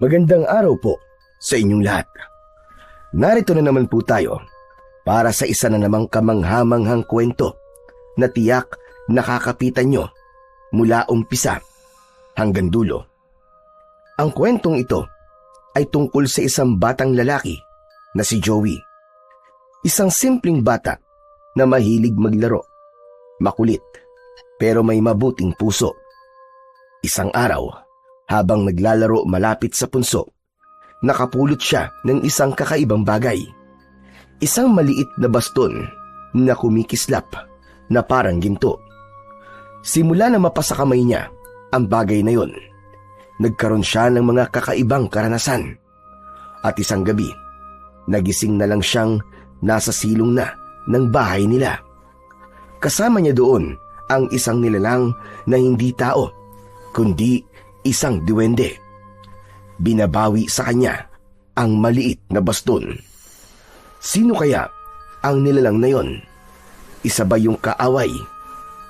Magandang araw po sa inyong lahat. Narito na naman po tayo para sa isa na namang kamanghamanghang kwento na tiyak nakakapitan nyo mula umpisa hanggang dulo. Ang kwentong ito ay tungkol sa isang batang lalaki na si Joey. Isang simpleng bata na mahilig maglaro, makulit, pero may mabuting puso. Isang araw, habang naglalaro malapit sa punso, nakapulot siya ng isang kakaibang bagay. Isang maliit na baston na kumikislap na parang ginto. Simula na mapasa kamay niya ang bagay na yon, nagkaroon siya ng mga kakaibang karanasan. At isang gabi, nagising na lang siyang nasa silong na ng bahay nila. Kasama niya doon ang isang nilalang na hindi tao, kundi isang duwende. Binabawi sa kanya ang maliit na baston. Sino kaya ang nilalang na yon? Isa ba yung kaaway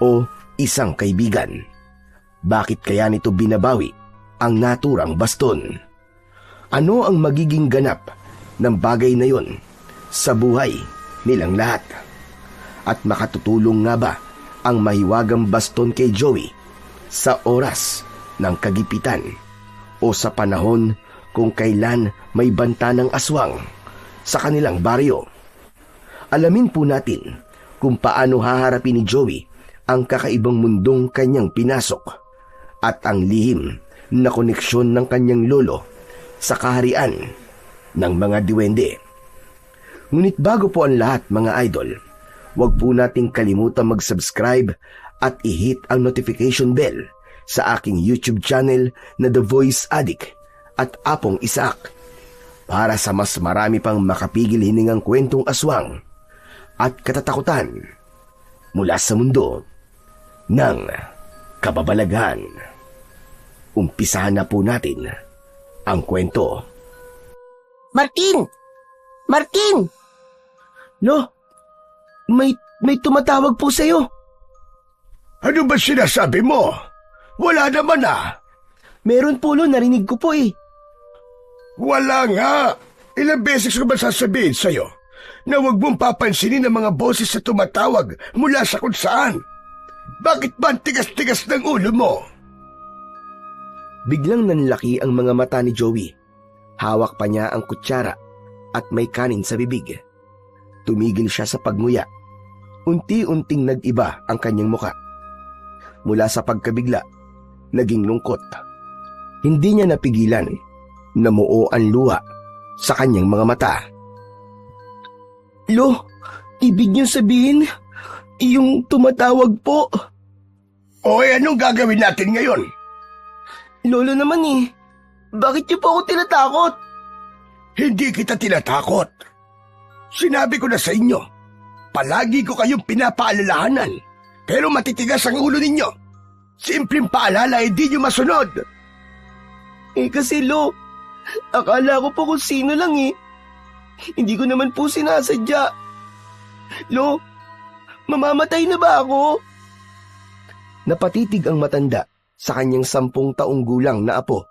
o isang kaibigan? Bakit kaya nito binabawi ang naturang baston? Ano ang magiging ganap ng bagay na yon sa buhay nilang lahat? At makatutulong nga ba ang mahiwagang baston kay Joey sa oras ng kagipitan o sa panahon kung kailan may banta ng aswang sa kanilang baryo? Alamin po natin kung paano haharapin ni Joey ang kakaibang mundong kanyang pinasok at ang lihim na koneksyon ng kanyang lolo sa kaharian ng mga diwende. Ngunit bago po ang lahat, mga idol, huwag po nating kalimutan mag-subscribe at i-hit ang notification bell sa aking YouTube channel na The Voice Addict at Apong Isaac para sa mas marami pang makapigil hiningang kwentong aswang at katatakutan mula sa mundo ng kababalaghan. Umpisahan na po natin ang kwento. Martin! Martin! Lo, may tumatawag po sa'yo. Ano ba sinasabi mo? Wala naman ah. Meron po, Lo, narinig ko po eh. Wala nga. Ilang beses ko ba sasabihin sa'yo na huwag mong papansinin ang mga boses na tumatawag mula sa kung saan? Bakit ba ang tigas-tigas ng ulo mo? Biglang nanlaki ang mga mata ni Joey. Hawak pa niya ang kutsara at may kanin sa bibig. Tumigil siya sa pagmuya. Unti-unting nag-iba ang kanyang muka. Mula sa pagkabigla, naging lungkot. Hindi niya napigilan na muo ang luha sa kanyang mga mata. Lo, ibig niyo sabihin, yung tumatawag po. Oy, anong gagawin natin ngayon? Lolo naman eh, bakit niyo po ako tinatakot? Hindi kita tinatakot. Sinabi ko na sa inyo, palagi ko kayong pinapaalalahanan, pero matitigas ang ulo ninyo. Simpleng paalala, hindi nyo masunod. Eh kasi Lo, akala ko po kung sino lang eh. Hindi ko naman po sinasadya. Lo, mamamatay na ba ako? Napatitig ang matanda sa kanyang 10 taong gulang na apo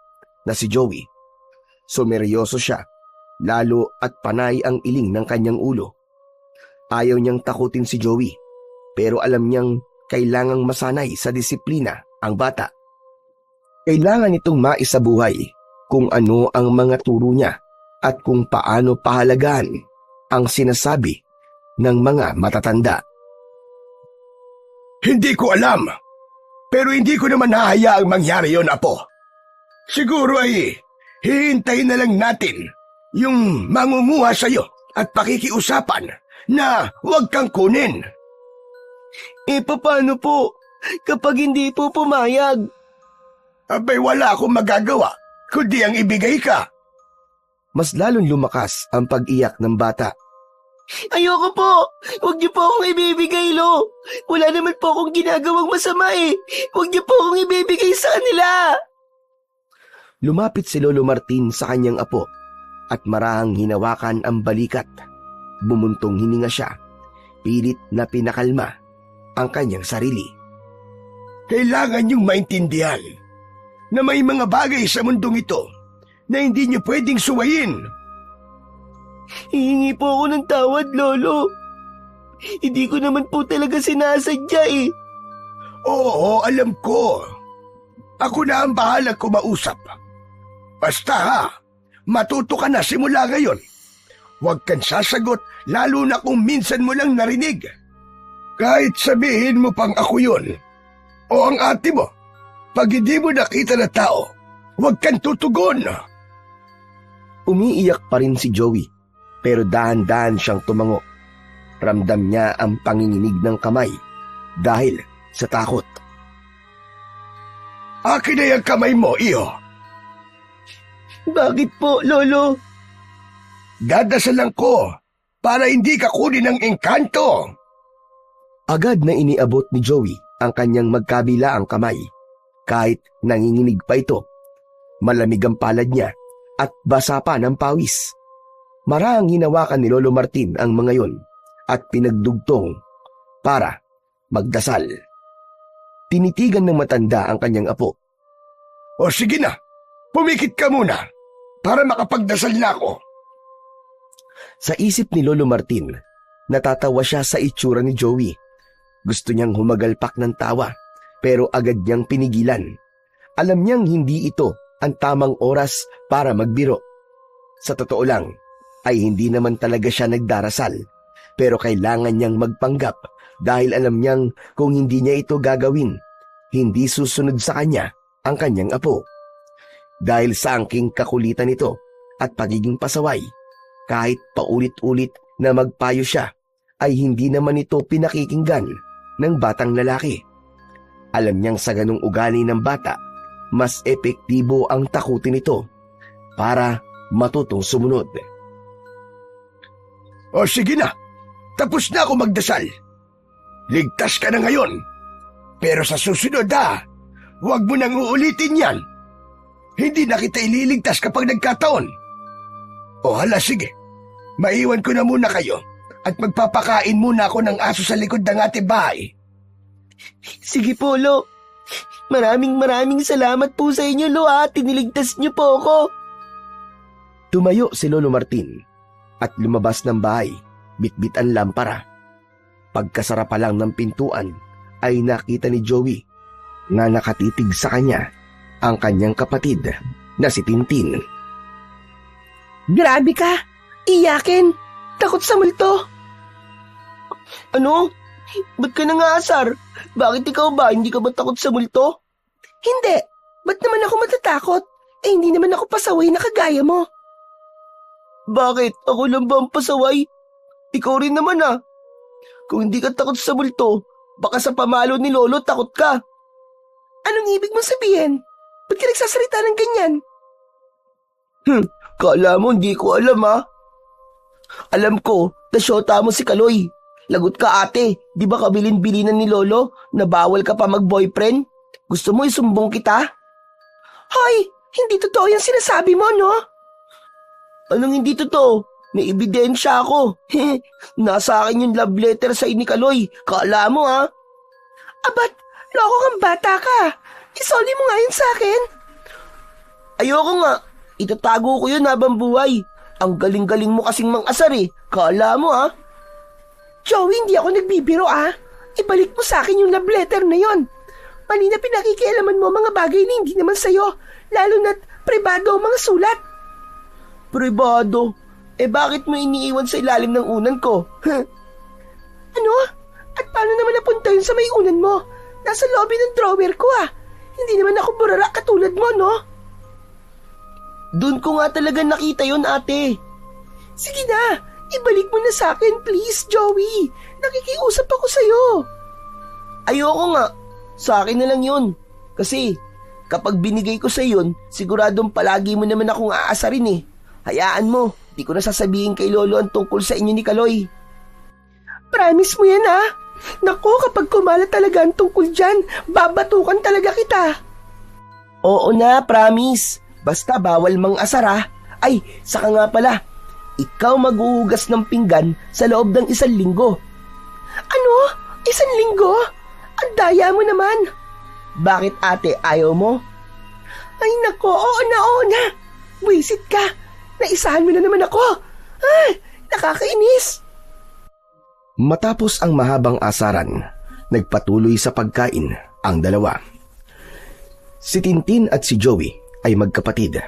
na si Joey. Sumeryoso siya, lalo at panay ang iling ng kanyang ulo. Ayaw niyang takutin si Joey, pero alam niyang kailangang masanay sa disiplina ang bata. Kailangan itong maisabuhay kung ano ang mga turo niya at kung paano pahalagaan ang sinasabi ng mga matatanda. Hindi ko alam, pero hindi ko naman hahayaang mangyari yon, apo. Siguro ay hihintayin na lang natin yung mangunguha sa'yo at pakikiusapan na huwag kang kunin. Eh paano po kapag hindi po pumayag? Abay, wala akong magagawa kundi ang ibigay ka. Mas lalong lumakas ang pag-iyak ng bata. Ayoko po! Huwag niyo po akong ibibigay, Lo! Wala naman po akong ginagawang masama eh! Huwag niyo po akong ibibigay sa kanila! Lumapit si Lolo Martin sa kanyang apo at marahang hinawakan ang balikat. Bumuntong hininga siya, pilit na pinakalma ang kanyang sarili. Kailangan niyong maintindihan na may mga bagay sa mundong ito na hindi niyo pwedeng suwayin. Hihingi po ako ng tawad, Lolo. Hindi ko naman po talaga sinasadya eh. Oo, alam ko. Ako na ang bahalang kumausap. Basta ha, matuto ka na simula ngayon. Huwag kang sasagot lalo na kung minsan mo lang narinig. Kahit sabihin mo pang ako yun o ang ate mo, pag hindi mo nakita na tao, huwag kang tutugon. Umiiyak pa rin si Joey, pero dahan-dahan siyang tumango. Ramdam niya ang panginginig ng kamay dahil sa takot. Akin na yung kamay mo, iyo. Bakit po, Lolo? Dadasalan ko para hindi ka kunin ng engkanto. Agad na iniabot ni Joey ang kanyang magkabilaang kamay. Kahit nanginginig pa ito, malamig ang palad niya at basa pa ng pawis. Marahang hinawakan ni Lolo Martin ang mga yon at pinagdugtong para magdasal. Tinitigan ng matanda ang kanyang apo. O sige na, pumikit ka muna para makapagdasal na ako. Sa isip ni Lolo Martin, natatawa siya sa itsura ni Joey. Gusto niyang humagalpak ng tawa, pero agad niyang pinigilan. Alam niyang hindi ito ang tamang oras para magbiro. Sa totoo lang, ay hindi naman talaga siya nagdarasal, pero kailangan niyang magpanggap dahil alam niyang kung hindi niya ito gagawin, hindi susunod sa kanya ang kanyang apo. Dahil sa angking kakulitan nito at pagiging pasaway, kahit paulit-ulit na magpayo siya, ay hindi naman ito pinakikinggan ng batang lalaki. Alam niyang sa ganung ugali ng bata, mas epektibo ang takutin nito para matutong sumunod. O sige na, tapos na ako magdasal. Ligtas ka na ngayon. Pero sa susunod huwag mo nang uulitin yan. Hindi na kita ililigtas kapag nagkataon. O hala sige, maiwan ko na muna kayo at magpapakain muna ako ng aso sa likod ng ating bahay. Sige po, Lo. Maraming salamat po sa inyo, Lo, ha. Tiniligtas niyo po ako. Tumayo si Lolo Martin at lumabas ng bahay, bitbit ang lampara. Pagkasara pa lang ng pintuan ay nakita ni Joey na nakatitig sa kanya ang kanyang kapatid na si Tintin. Grabe ka! Iyakin! Takot sa multo! Ano? Ba't ka nangaasar? Bakit ikaw ba? Hindi ka ba takot sa multo? Hindi! Ba't naman ako matatakot? Eh hindi naman ako pasaway na kagaya mo. Bakit? Ako lang ba ang pasaway? Ikaw rin naman ah. Kung hindi ka takot sa multo, baka sa pamalo ni Lolo takot ka. Anong ibig mong sabihin? Ba't ka nagsasalita ng ganyan? Kala mo hindi ko alam ah. Alam ko na syota mo si Kaloy. Lagot ka ate, di ba kabilin-bilinan ni Lolo na bawal ka pa mag-boyfriend? Gusto mo isumbong kita? Hoy, hindi totoo yung sinasabi mo, no? Anong hindi totoo? May ebidensya ako. Nasa akin yung love letter sa ni Kaloy. Kala mo ha? Abat, loko kang bata ka. Isoli mo nga yun sa akin. Ayoko nga. Itatago ko yun habang buhay. Ang galing-galing mo kasing mang-asar eh. Kala mo ha? Joey, hindi ako nagbibiro ah. Ibalik mo sa akin yung love letter na yon. Mali na pinakikialaman mo mga bagay na hindi naman sa'yo. Lalo na't pribado ang mga sulat. Pribado? Eh bakit mo iniiwan sa ilalim ng unan ko? Ano? At paano naman napunta yun sa may unan mo? Nasa lobby ng drawer ko ah. Hindi naman ako burara katulad mo, no? Doon ko nga talaga nakita yun, ate. Sige na, ibalik mo na sa akin, please, Joey. Nakikiusap ako sa'yo. Ayoko nga. Sa akin na lang yun. Kasi kapag binigay ko sa yun, siguradong palagi mo naman akong aasarin eh. Hayaan mo, di ko na sasabihin kay Lolo ang tungkol sa inyo ni Kaloy. Promise mo yan ha? Naku, kapag kumalat talaga ang tungkol dyan, babatukan talaga kita. Oo na, promise. Basta bawal mang asara. Ay, saka nga pala, ikaw maghuhugas ng pinggan sa loob ng 1 linggo. Ano? 1 linggo? Ang daya mo naman. Bakit ate, ayaw mo? Ay nako, oo na. Buwisit ka! Naisahan mo na naman ako! Ay, nakakainis! Matapos ang mahabang asaran, nagpatuloy sa pagkain ang dalawa. Si Tintin at si Joey ay magkapatid.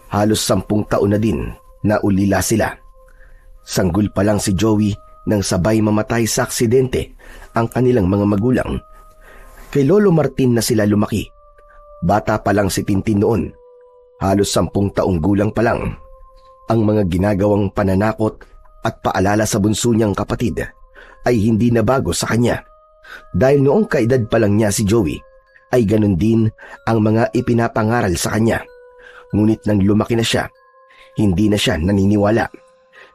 Halos 10 taon na din na ulila sila. Sanggol pa lang si Joey nang sabay mamatay sa aksidente ang kanilang mga magulang. Kay Lolo Martin na sila lumaki. Bata pa lang si Tintin noon. Halos 10 taong gulang pa lang. Ang mga ginagawang pananakot at paalala sa bunso niyang kapatid ay hindi na bago sa kanya. Dahil noong kaedad pa lang niya si Joey, ay ganun din ang mga ipinapangaral sa kanya. Ngunit nang lumaki na siya, hindi na siya naniniwala.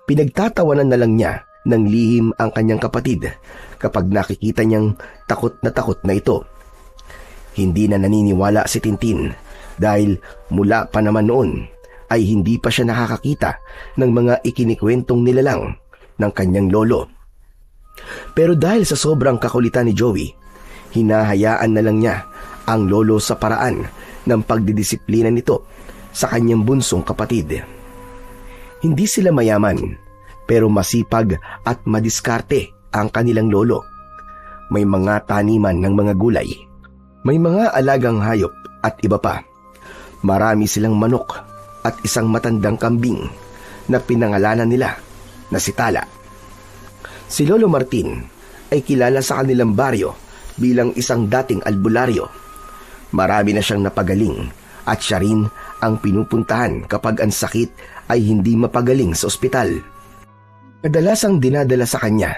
Pinagtatawanan na lang niya ng lihim ang kanyang kapatid kapag nakikita niyang takot na ito. Hindi na naniniwala si Tintin dahil mula pa naman noon ay hindi pa siya nakakakita ng mga ikinikwentong nilalang ng kanyang lolo. Pero dahil sa sobrang kakulitan ni Joey, hinahayaan na lang niya ang lolo sa paraan ng pagdidisiplina nito sa kanyang bunsong kapatid. Hindi sila mayaman, pero masipag at madiskarte ang kanilang lolo. May mga taniman ng mga gulay, may mga alagang hayop at iba pa. Marami silang manok at isang matandang kambing na pinangalanan nila na si Tala. Si Lolo Martin ay kilala sa kanilang baryo bilang isang dating albularyo. Marami na siyang napagaling at siya rin ang pinupuntahan kapag ang sakit ay hindi mapagaling sa ospital. Kadalasang dinadala sa kanya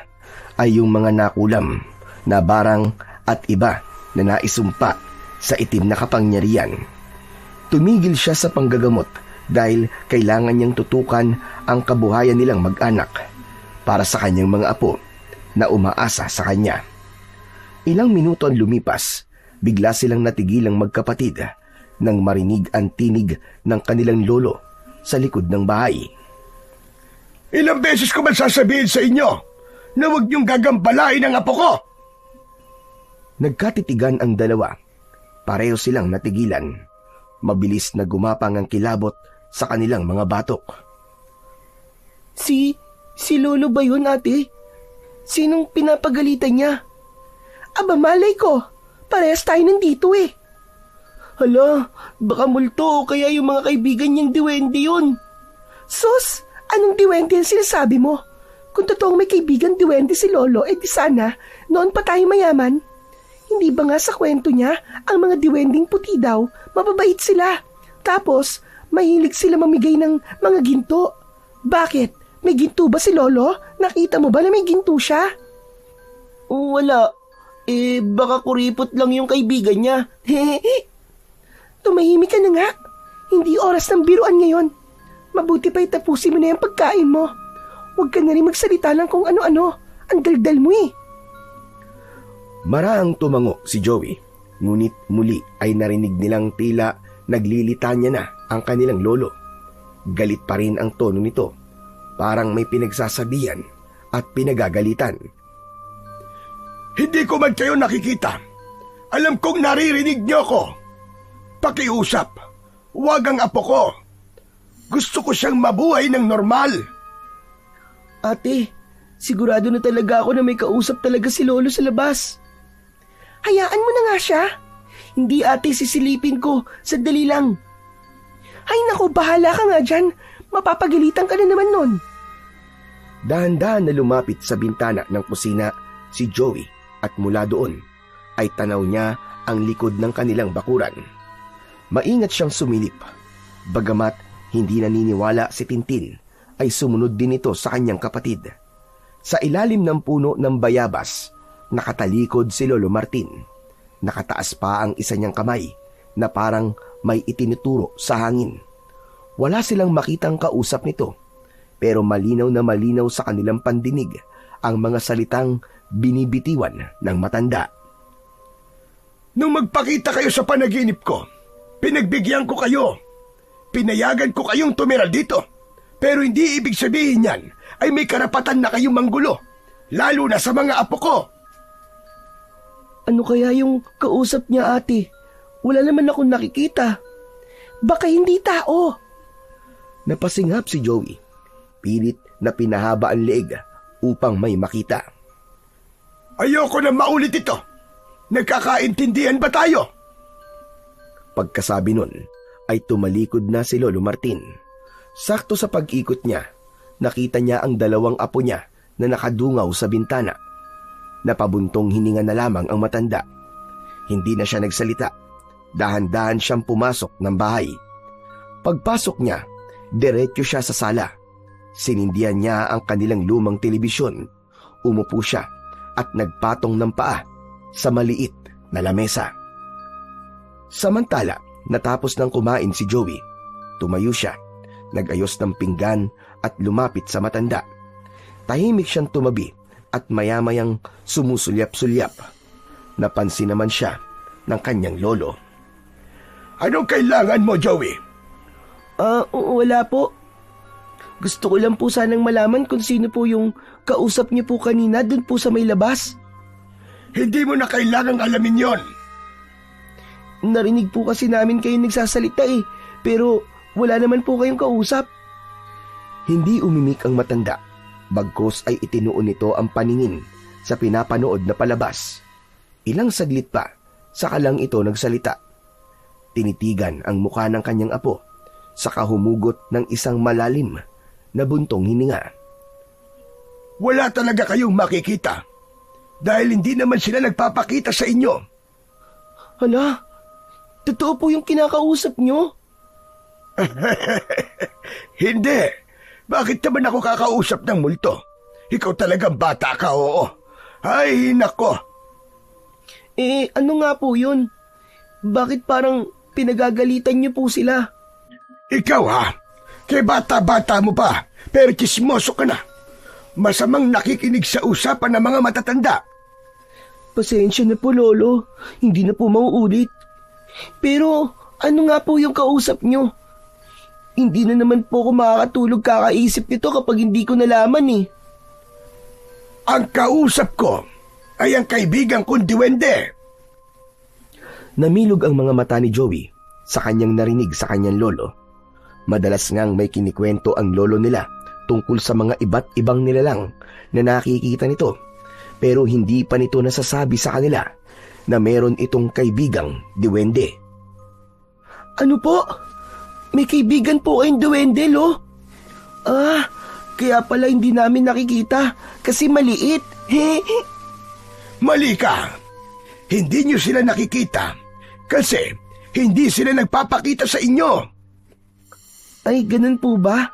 ay yung mga nakulam na barang at iba na naisumpa sa itim na kapangyarihan. Tumigil siya sa panggagamot dahil kailangan niyang tutukan ang kabuhayan nilang mag-anak para sa kanyang mga apo na umaasa sa kanya. Ilang minuto ang lumipas, bigla silang natigilang magkapatid nang marinig ang tinig ng kanilang lolo sa likod ng bahay. Ilang beses ko man sasabihin sa inyo na huwag niyong gagambalain ang apo ko? Nagkatitigan ang dalawa. Pareho silang natigilan. Mabilis na gumapang ang kilabot sa kanilang mga batok. Si Lolo ba yun, ate? Sinong pinapagalitan niya? Aba, malay ko. Parehas tayo nandito eh. Hala, baka multo o kaya yung mga kaibigan niyang diwende yun. Sus, anong diwende ang sinasabi mo? Kung totoong may kaibigan diwende si Lolo, di sana, noon pa tayo mayaman. Hindi ba nga sa kwento niya, ang mga diwending puti daw, mababait sila. Tapos, mahilig sila mamigay ng mga ginto. Bakit? May ginto ba si Lolo? Nakita mo ba na may ginto siya? Wala. Baka kuripot lang yung kaibigan niya. Tumahimik ka na nga. Hindi oras ng biruan ngayon. Mabuti pa itapusin mo na yung pagkain mo. Huwag ka na rin magsalita lang kung ano-ano. Ang daldal mo eh. Maraang tumango si Joey, ngunit muli ay narinig nilang tila naglilitanya na ang kanilang lolo. Galit pa rin ang tono nito. Parang may pinagsasabihan at pinagagalitan. Hindi ko man kayo nakikita. Alam kong naririnig niyo ako. Pakiusap. Huwag ang apo ko. Gusto ko siyang mabuhay ng normal. Ate, sigurado na talaga ako na may kausap talaga si Lolo sa labas. Hayaan mo na nga siya. Hindi, ate, sisilipin ko. Sandali lang. Ay naku, bahala ka nga dyan. Mapapagalitan ka na naman nun. Dahan-dahan na lumapit sa bintana ng kusina si Joey at mula doon ay tanaw niya ang likod ng kanilang bakuran. Maingat siyang sumilip. Bagamat hindi naniniwala si Tintin, ay sumunod din ito sa kanyang kapatid. Sa ilalim ng puno ng bayabas, nakatalikod si Lolo Martin. Nakataas pa ang isa niyang kamay na parang may itinuturo sa hangin. Wala silang makitang kausap nito, pero malinaw na malinaw sa kanilang pandinig ang mga salitang binibitiwan ng matanda. Nung magpakita kayo sa panaginip ko, pinagbigyan ko kayo. Pinayagan ko kayong tumira dito. Pero hindi ibig sabihin yan ay may karapatan na kayong manggulo, lalo na sa mga apo ko. Ano kaya yung kausap niya, ate? Wala naman akong nakikita. Baka hindi tao. Napasinghap si Joey. Pilit na pinahaba ang leeg upang may makita. Ayoko na maulit ito. Nagkakaintindihan ba tayo? Pagkasabi nun, ay tumalikod na si Lolo Martin. Sakto sa pag-ikot niya, nakita niya ang dalawang apo niya na nakadungaw sa bintana. Napabuntong hininga na lamang ang matanda. Hindi na siya nagsalita. Dahan-dahan siyang pumasok ng bahay. Pagpasok niya, diretso siya sa sala. Sinindihan niya ang kanilang lumang telebisyon. Umupo siya at nagpatong ng paa sa maliit na lamesa. Samantala, natapos nang kumain si Joey, tumayo siya, nag-ayos ng pinggan at lumapit sa matanda. Tahimik siyang tumabi at maya-mayang sumusulyap-sulyap. Napansin naman siya ng kanyang lolo. Anong kailangan mo, Joey? Wala po. Gusto ko lang po sanang malaman kung sino po yung kausap niyo po kanina dun po sa may labas. Hindi mo na kailangang alamin yon. Narinig po kasi namin kayo nagsasalita pero wala naman po kayong kausap. Hindi umimik ang matanda, bagkus ay itinuon nito ang paningin sa pinapanood na palabas. Ilang saglit pa, saka lang ito nagsalita. Tinitigan ang mukha ng kanyang apo, saka humugot ng isang malalim na buntong hininga. Wala talaga kayong makikita dahil hindi naman sila nagpapakita sa inyo. Hala, totoo po yung kinakausap nyo? Hindi. Bakit naman ako kakausap ng multo? Ikaw talagang bata ka, oo. Ay, nako. Ano nga po yun? Bakit parang pinagagalitan nyo po sila? Ikaw ha? Kay bata-bata mo pa, pero chismoso ka na. Masamang nakikinig sa usapan ng mga matatanda. Pasensya na po, Lolo. Hindi na po mauulit. Pero ano nga po yung kausap nyo? Hindi na naman po ako makakatulog kakaisip nito kapag hindi ko nalaman Ang kausap ko ay ang kaibigan kong duwende. Namilog ang mga mata ni Joey sa kanyang narinig sa kanyang lolo. Madalas ngang may kinikwento ang lolo nila tungkol sa mga iba't ibang nilalang na nakikita nito, pero hindi pa nito nasasabi sa kanila na meron itong kaibigang duwende. Ano po? May kaibigan po kayong duwende, Lo? Kaya pala hindi namin nakikita kasi maliit. Mali ka. Hindi nyo sila nakikita kasi hindi sila nagpapakita sa inyo. Ay, ganun po ba?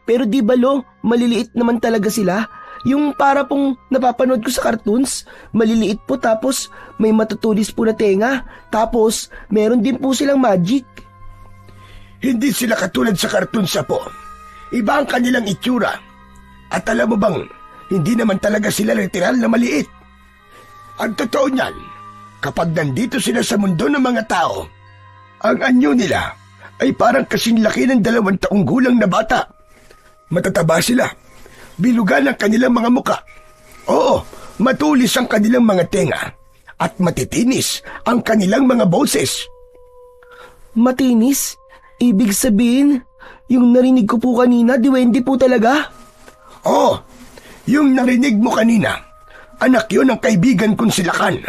Pero di ba, Lo, maliliit naman talaga sila? Yung para pong napapanood ko sa cartoons, maliliit po tapos may matutulis po na tenga, tapos meron din po silang magic. Hindi sila katulad sa cartoons po. Iba ang kanilang itsura. At alam mo bang, hindi naman talaga sila literal na maliit. Ang totoo niyan, kapag nandito sila sa mundo ng mga tao, ang anyo nila ay parang kasing laki ng 2 taong gulang na bata. Matataba sila, bilugan ang kanilang mga muka. Oo, matulis ang kanilang mga tenga at matitinis ang kanilang mga boses. Matinis? Ibig sabihin, yung narinig ko po kanina, duwende po talaga? Oo, yung narinig mo kanina, anak yun ng kaibigan kong si Lakan.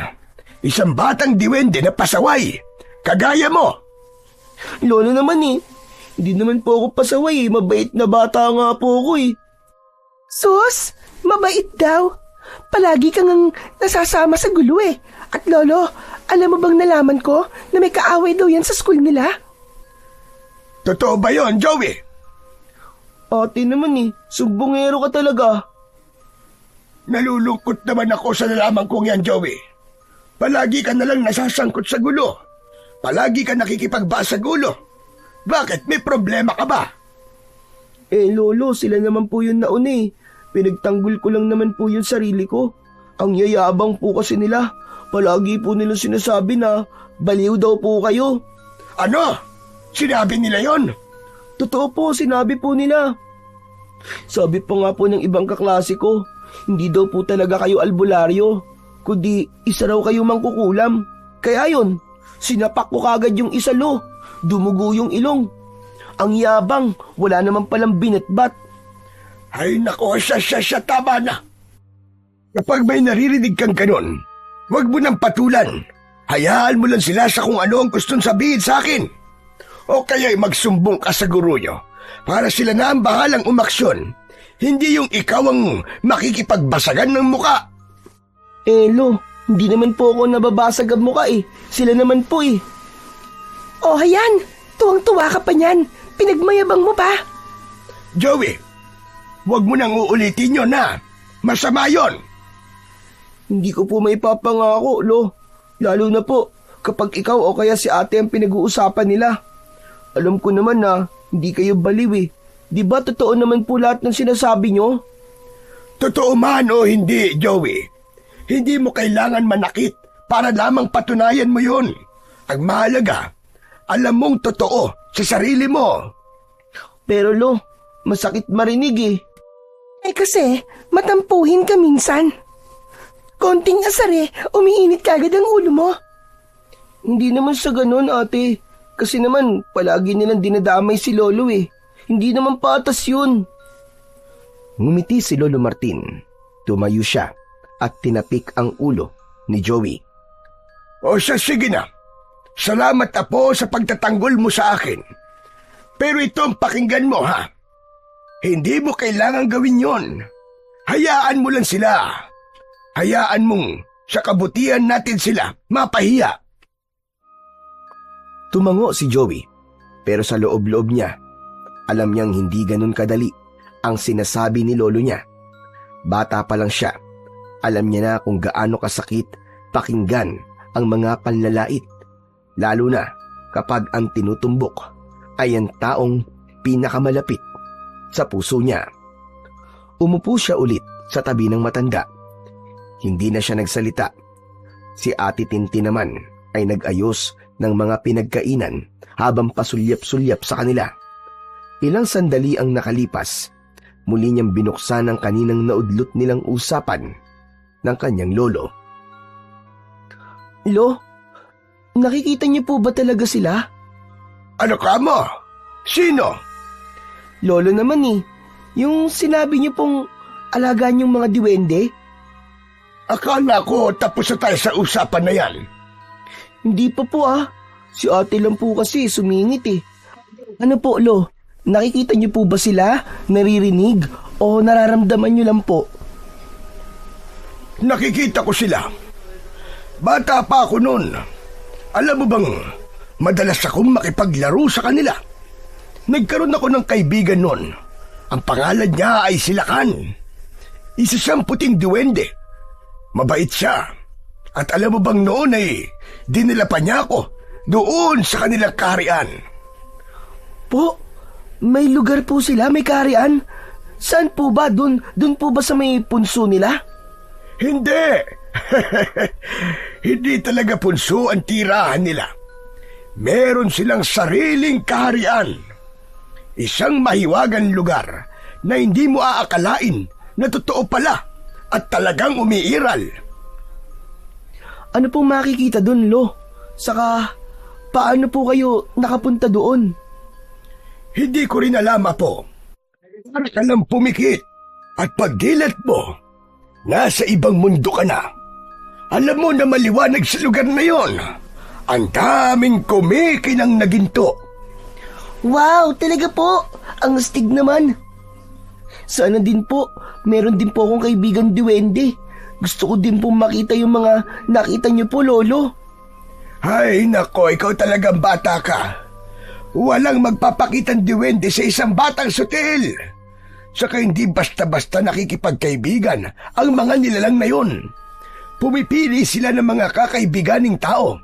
Isang batang diwende na pasaway, kagaya mo. Lolo naman hindi naman po ako pasaway mabait na bata nga po ako Sus, mabait daw. Palagi kang nasasama sa gulo At Lolo, alam mo bang nalaman ko na may kaaway daw yan sa school nila? Totoo ba yon, Joey? Ate naman sumbongero ka talaga. Nalulungkot naman ako sa nalaman kong yan, Joey. Palagi ka nalang nasasangkot sa gulo. Palagi ka nakikipagba sa gulo. Bakit? May problema ka ba? Lolo, sila naman po yun nauna Pinagtanggol ko lang naman po yung sarili ko. Ang yayabang po kasi nila. Palagi po nilang sinasabi na baliw daw po kayo. Ano? Sinabi nila yon? Totoo po, sinabi po nila. Sabi pa nga po ng ibang kaklase ko, hindi daw po talaga kayo albularyo, kundi isa raw kayo mangkukulam. Kaya yon, sinapak ko kagad yung isa, Lo. Dumugo yung ilong. Ang yabang, wala naman palang binatbat. Ay nako, siya, tama na. Kapag may naririnig kang ganon, huwag mo nang patulan. Hayaan mo lang sila sa kung ano ang gustong sabihin sa akin. O kaya'y magsumbong ka sa guro nyo para sila na ang bahalang umaksyon. Hindi yung ikaw ang makikipagbasagan ng muka. Lo, hindi naman po ako nababasag ang mukha eh. Sila naman po eh. Oh, hayan! Tuwang-tuwa ka pa niyan. Pinagmayabang mo pa. Joey, huwag mo nang uulitin yun na. Masama yun. Hindi ko po may papangako, Lo. Lalo na po kapag ikaw o kaya si ate ang pinag-uusapan nila. Alam ko naman na hindi kayo baliw eh. Di ba totoo naman po lahat ng sinasabi nyo? Totoo man o hindi, Joey. Hindi mo kailangan manakit para lamang patunayan mo yun. Ang mahalaga, alam mong totoo sa sarili mo. Pero Lo, masakit marinig eh. Kasi matampuhin ka minsan. Konting asar umiinit kagad ang ulo mo. Hindi naman sa ganun, ate. Kasi naman, palagi nilang dinadamay si Lolo eh. Hindi naman patas yun. Ngumiti si Lolo Martin. Tumayo siya at tinapik ang ulo ni Joey. O sige na. Salamat apo sa pagtatanggol mo sa akin. Pero ito ang pakinggan mo ha. Hindi mo kailangan gawin yon. Hayaan mo lang sila. Hayaan mong sa kabutihan natin sila mapahiya. Tumango si Joey, pero sa loob-loob niya, alam niyang hindi ganun kadali ang sinasabi ni lolo niya. Bata pa lang siya, alam niya na kung gaano kasakit pakinggan ang mga panlalait, lalo na kapag ang tinutumbok ay ang taong pinakamalapit sa puso niya. Umupo siya ulit sa tabi ng matanda. Hindi na siya nagsalita. Si Ate Tintin naman ay nag-ayos ng mga pinagkainan habang pasulyap-sulyap sa kanila. Ilang sandali ang nakalipas, muli niyang binuksan ang kaninang naudlot nilang usapan ng kanyang lolo. Lo, nakikita niyo po ba talaga sila? Ano ka mo? Sino? Lolo naman eh. Yung sinabi niyo pong alagaan yung mga diwende. Akala ko tapos na tayo sa usapan na yan. Hindi pa po ah. Si ate lang po kasi sumingit eh. Ano po, Lo? Nakikita niyo po ba sila? Naririnig? O nararamdaman niyo lang po? Nakikita ko sila. Bata pa ako noon. Alam mo bang, madalas akong makipaglaro sa kanila. Nagkaroon ako ng kaibigan noon. Ang pangalan niya ay Silakan. Isa siyang puting duwende. Mabait siya. At alam mo bang noon ay dinala pa niya ako doon sa kanilang kaharian. Po? May lugar po sila? May kaharian? Saan po ba? Doon po ba sa may punso nila? Hindi. Hindi talaga punso ang tirahan nila. Meron silang sariling kaharian. Isang mahiwagang lugar na hindi mo aakalain na totoo pala at talagang umiiral. Ano pong makikita doon, Lo? Saka, paano po kayo nakapunta doon? Hindi ko rin alam, Apo. Para ka lang pumikit at pagdilat mo, nasa ibang mundo ka na. Alam mo na maliwanag sa lugar na yon. Ang daming kumikinang na ginto. Wow, talaga po! Ang astig naman! Sana din po, meron din po akong kaibigan duwende. Gusto ko din po makita yung mga nakita niyo po, Lolo. Ay, nako, ikaw talagang bata ka. Walang magpapakitang duwende sa isang batang sutil. Saka hindi basta-basta nakikipagkaibigan ang mga nilalang na yon. Pumipili sila ng mga kakaibiganing tao.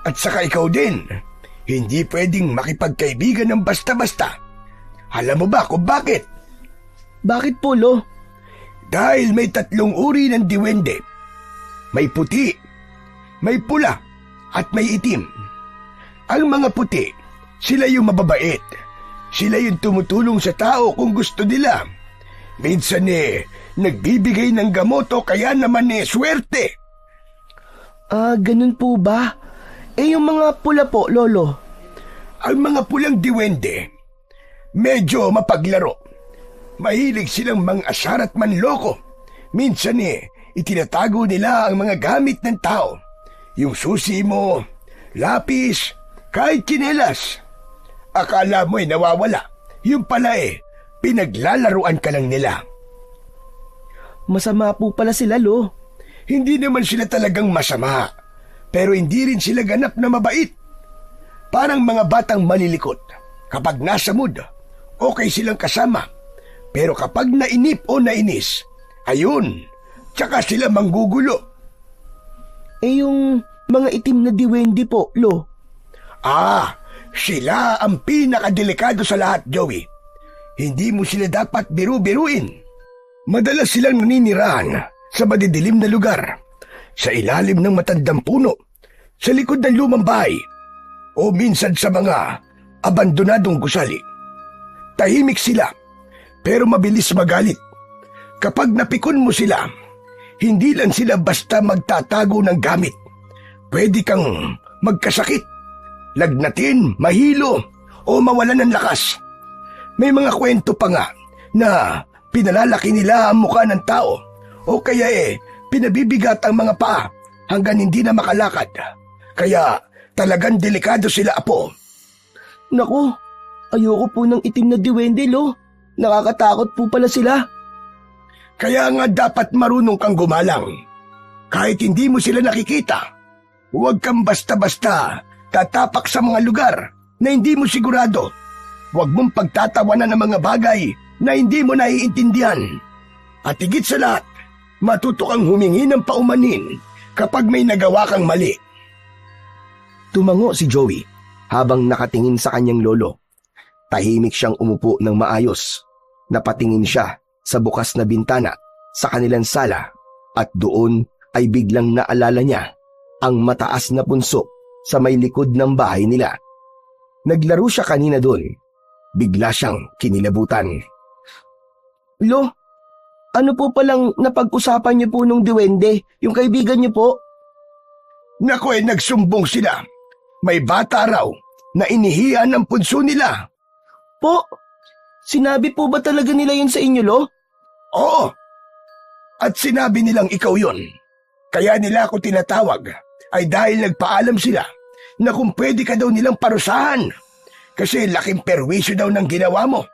At saka ikaw din, hindi pwedeng makipagkaibigan ng basta-basta. Alam mo ba kung bakit? Bakit po, Lo? Dahil may 3 uri ng diwende. May puti, may pula, at may itim. Ang mga puti, sila yung mababait. Sila yung tumutulong sa tao kung gusto nila. Minsan nagbibigay ng gamot o kaya naman swerte. Ganun po ba? Yung mga pula po, Lolo. Ang mga pulang diwende, medyo mapaglaro. Mahilig silang mang-asar at manloko. Minsan itinatago nila ang mga gamit ng tao. Yung susi mo, lapis, kahit tsinelas. Akala mo'y nawawala. Yung pala pinaglalaruan ka lang nila. Masama po pala sila, Lo. Hindi naman sila talagang masama. Pero hindi rin sila ganap na mabait. Parang mga batang malilikot. Kapag nasa mood, okay silang kasama. Pero kapag nainip o nainis, ayun, tsaka sila manggugulo. Yung mga itim na diwende po, Lo. Sila ang pinakadelikado sa lahat, Joey. Hindi mo sila dapat biru-biruin. Madalas silang naninirahan sa madidilim na lugar, sa ilalim ng matandang puno, sa likod ng lumang bahay, o minsan sa mga abandonadong gusali. Tahimik sila, pero mabilis magalit. Kapag napikon mo sila, hindi lang sila basta magtatago ng gamit. Pwede kang magkasakit, lagnatin, mahilo, o mawalan ng lakas. May mga kwento pa nga na pinalalaki nila ang mukha ng tao o kaya pinabibigat ang mga paa hanggang hindi na makalakad. Kaya talagang delikado sila, Apo. Naku, ayoko po ng itim na diwende, Lo. Nakakatakot po pala sila. Kaya nga dapat marunong kang gumalang. Kahit hindi mo sila nakikita, huwag kang basta-basta tatapak sa mga lugar na hindi mo sigurado. Huwag mong pagtatawanan ng mga bagay na hindi mo naiintindihan. At higit sa lahat, matuto kang humingi ng paumanin kapag may nagawa kang mali. Tumango si Joey habang nakatingin sa kanyang lolo. Tahimik siyang umupo ng maayos. Napatingin siya sa bukas na bintana sa kanilang sala at doon ay biglang naalala niya ang mataas na punso sa may likod ng bahay nila. Naglaro siya kanina doon. Bigla siyang kinilabutan. Lo, ano po palang napag-usapan niyo po nung diwende, yung kaibigan niyo po? Naku, nagsumbong sila. May bata raw na inihiyan ang punso nila. Po, sinabi po ba talaga nila yun sa inyo, Lo? Oo. At sinabi nilang ikaw yon. Kaya nila ako tinatawag ay dahil nagpaalam sila na kung pwede ka daw nilang parusahan. Kasi laking perwisyo daw ng ginawa mo.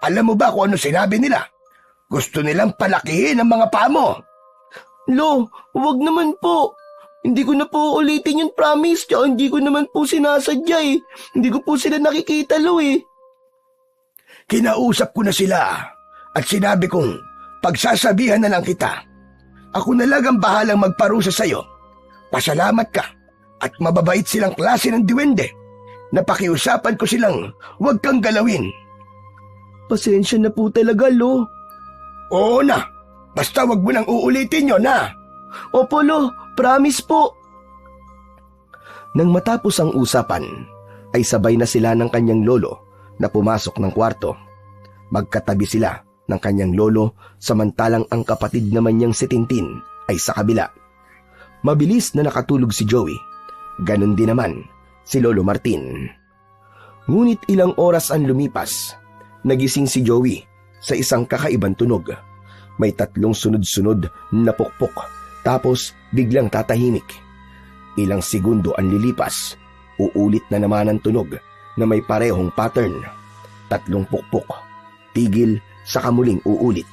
Alam mo ba kung ano sinabi nila? Gusto nilang palakihin ang mga paa mo. Lo, wag naman po. Hindi ko na po ulitin yung promise, tsaka hindi ko naman po sinasadya eh. Hindi ko po sila nakikita, Lo eh. Kinausap ko na sila at sinabi kong pagsasabihan na lang kita. Ako na lang ang bahalang magparusa sa'yo. Pasalamat ka at mababait silang klase ng diwende. Napakiusapan ko silang huwag kang galawin. Pasensya na po talaga, Lo. Oo na, basta wag mo nang uulitin yun, ha? Opo, Lo. Promise po. Nang matapos ang usapan, ay sabay na sila ng kanyang lolo na pumasok ng kwarto. Magkatabi sila ng kanyang lolo samantalang ang kapatid naman niyang si Tintin ay sa kabila. Mabilis na nakatulog si Joey. Ganon din naman si Lolo Martin. Ngunit ilang oras ang lumipas, nagising si Joey sa isang kakaibang tunog. May 3 sunod-sunod na pukpok, tapos biglang tatahimik. Ilang segundo ang lilipas, uulit na naman ang tunog na may parehong pattern. 3 pukpok, tigil, saka muling uulit.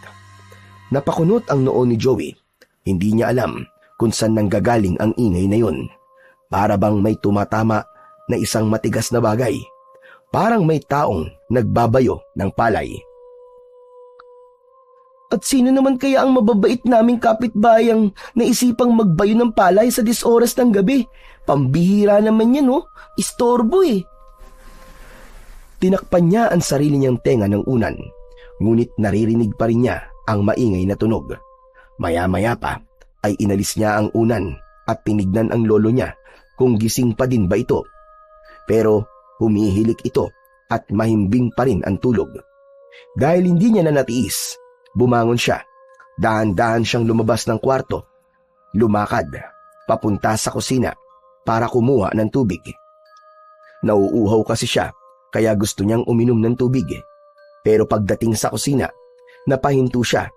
Napakunot ang noo ni Joey. Hindi niya alam kung saan nanggagaling ang ingay na yun. Para bang may tumatama na isang matigas na bagay. Parang may taong nagbabayo ng palay. At sino naman kaya ang mababait naming kapitbayang naisipang magbayo ng palay sa 10 oras ng gabi? Pambihira naman yan, oh. Istorbo eh. Tinakpan niya ang sarili niyang tenga ng unan, ngunit naririnig pa rin niya ang maingay na tunog. Maya-maya pa ay inalis niya ang unan at tinignan ang lolo niya kung gising pa din ba ito. Pero humihilik ito at mahimbing pa rin ang tulog. Dahil hindi niya na natiis, bumangon siya. Dahan-dahan siyang lumabas ng kwarto. Lumakad papunta sa kusina para kumuha ng tubig. Nauuhaw kasi siya kaya gusto niyang uminom ng tubig. Pero pagdating sa kusina, napahinto siya.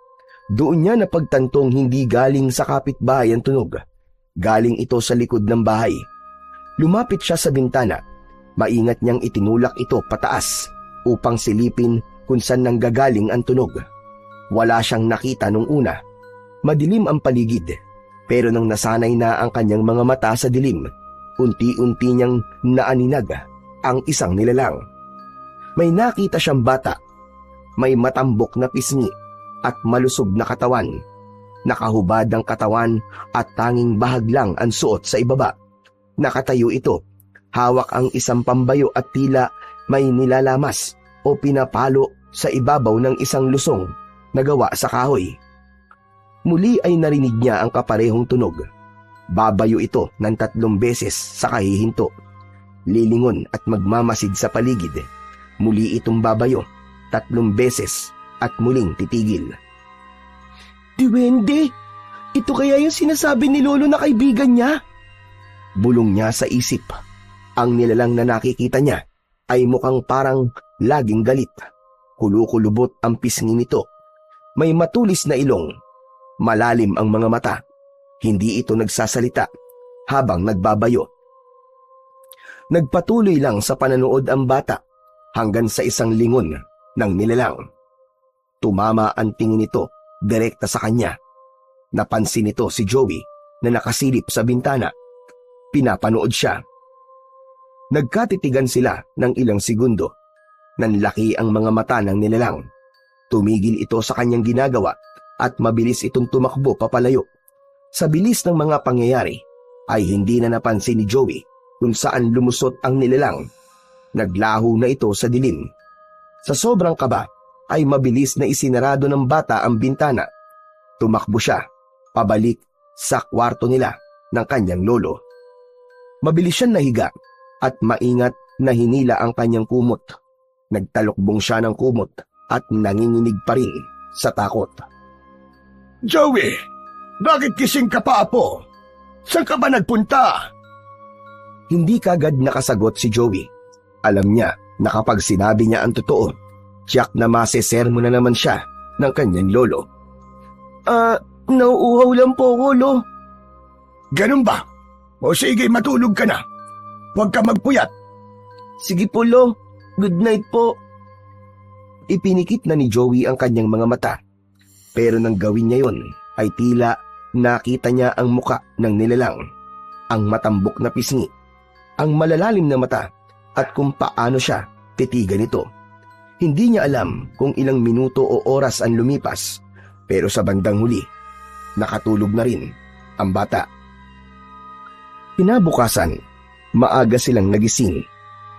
Doon niya napagtantong hindi galing sa kapitbahay ang tunog. Galing ito sa likod ng bahay. Lumapit siya sa bintana. Maingat niyang itinulak ito pataas upang silipin kung saan nanggagaling ang tunog. Wala siyang nakita nung una. Madilim ang paligid. Pero nang nasanay na ang kanyang mga mata sa dilim, unti-unti niyang naaninag ang isang nilalang. May nakita siyang bata. May matambok na pisngi at malusog na katawan. Nakahubad ang katawan at tanging bahag lang ang suot sa ibaba. Nakatayo ito. Hawak ang isang pambayo at tila may nilalamas o pinapalo sa ibabaw ng isang lusong na gawa sa kahoy. Muli ay narinig niya ang kaparehong tunog. Babayo ito ng 3 beses sa kahihinto. Lilingon at magmamasid sa paligid. Muli itong babayo 3 beses at muling titigil. Duwende! Ito kaya yung sinasabi ni Lolo na kaibigan niya? Bulong niya sa isip. Ang nilalang na nakikita niya ay mukhang parang laging galit. Kulukulubot ang pisngi nito. May matulis na ilong. Malalim ang mga mata. Hindi ito nagsasalita habang nagbabayo. Nagpatuloy lang sa pananood ang bata hanggang sa isang lingon ng nilalang. Tumama ang tingin nito direkta sa kanya. Napansin nito si Joey na nakasilip sa bintana. Pinapanood siya. Nagkatitigan sila ng ilang segundo. Nanlaki ang mga mata ng nilalang. Tumigil ito sa kanyang ginagawa at mabilis itong tumakbo papalayo. Sa bilis ng mga pangyayari ay hindi na napansin ni Joey kung saan lumusot ang nilalang. Naglaho na ito sa dilim. Sa sobrang kaba ay mabilis na isinarado ng bata ang bintana. Tumakbo siya pabalik sa kwarto nila ng kanyang lolo. Mabilis siyang nahiga at maingat na hinila ang kanyang kumot. Nagtalokbong siya ng kumot at nanginginig pa rin sa takot. Joey, bakit kising ka pa, Apo? Saan ka ba nagpunta? Hindi kagad nakasagot si Joey. Alam niya na kapag sinabi niya ang totoo, tiyak na masesermo na naman siya ng kanyang lolo. Nauuhaw lang po ko, Lo. Ganun ba? O sige, matulog ka na. Huwag ka magpuyat. Sige po, Lo. Good night po. Ipinikit na ni Joey ang kanyang mga mata. Pero nang gawin niya yon ay tila nakita niya ang muka ng nilalang. Ang matambok na pisngi, ang malalalim na mata at kung paano siya titigan ito. Hindi niya alam kung ilang minuto o oras ang lumipas, pero sa bandang huli, nakatulog na rin ang bata. Kinabukasan, maaga silang nagising.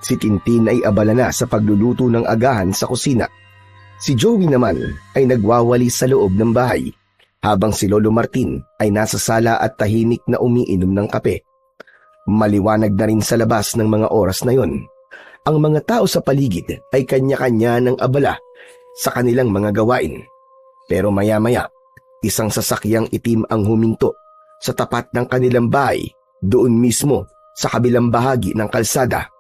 Si Tintin ay abala na sa pagluluto ng agahan sa kusina. Si Joey naman ay nagwawali sa loob ng bahay, habang si Lolo Martin ay nasa sala at tahimik na umiinom ng kape. Maliwanag na rin sa labas ng mga oras na yon. Ang mga tao sa paligid ay kanya-kanya ng abala sa kanilang mga gawain. Pero maya-maya, isang sasakyang itim ang huminto sa tapat ng kanilang bahay, doon mismo sa kabilang bahagi ng kalsada,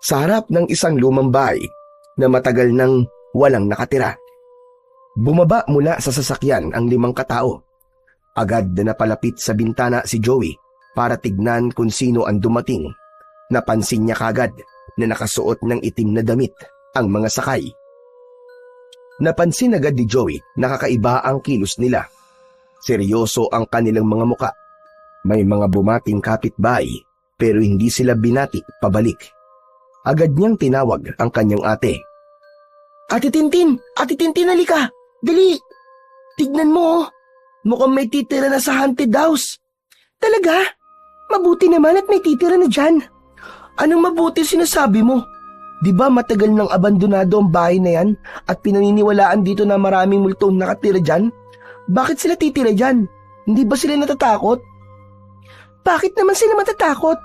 sa harap ng isang lumang bahay na matagal nang walang nakatira. Bumaba mula sa sasakyan ang 5 katao. Agad na napalapit sa bintana si Joey para tignan kung sino ang dumating. Napansin niya kagad na nakasuot ng itim na damit ang mga sakay. Napansin agad ni Joey na kakaiba ang kilos nila. Seryoso ang kanilang mga muka. May mga bumating kapitbahay pero hindi sila binati pabalik. Agad niyang tinawag ang kanyang ate. Ate Tintin! Ate Tintin, halika! Dali! Tignan mo, oh. Mukhang may titira na sa haunted house. Talaga? Mabuti naman at may titira na dyan. Anong mabuti sinasabi mo? Di ba matagal nang abandonado ang bahay na yan at pinaniniwalaan dito na maraming multong nakatira dyan? Bakit sila titira dyan? Hindi ba sila natatakot? Bakit naman sila matatakot?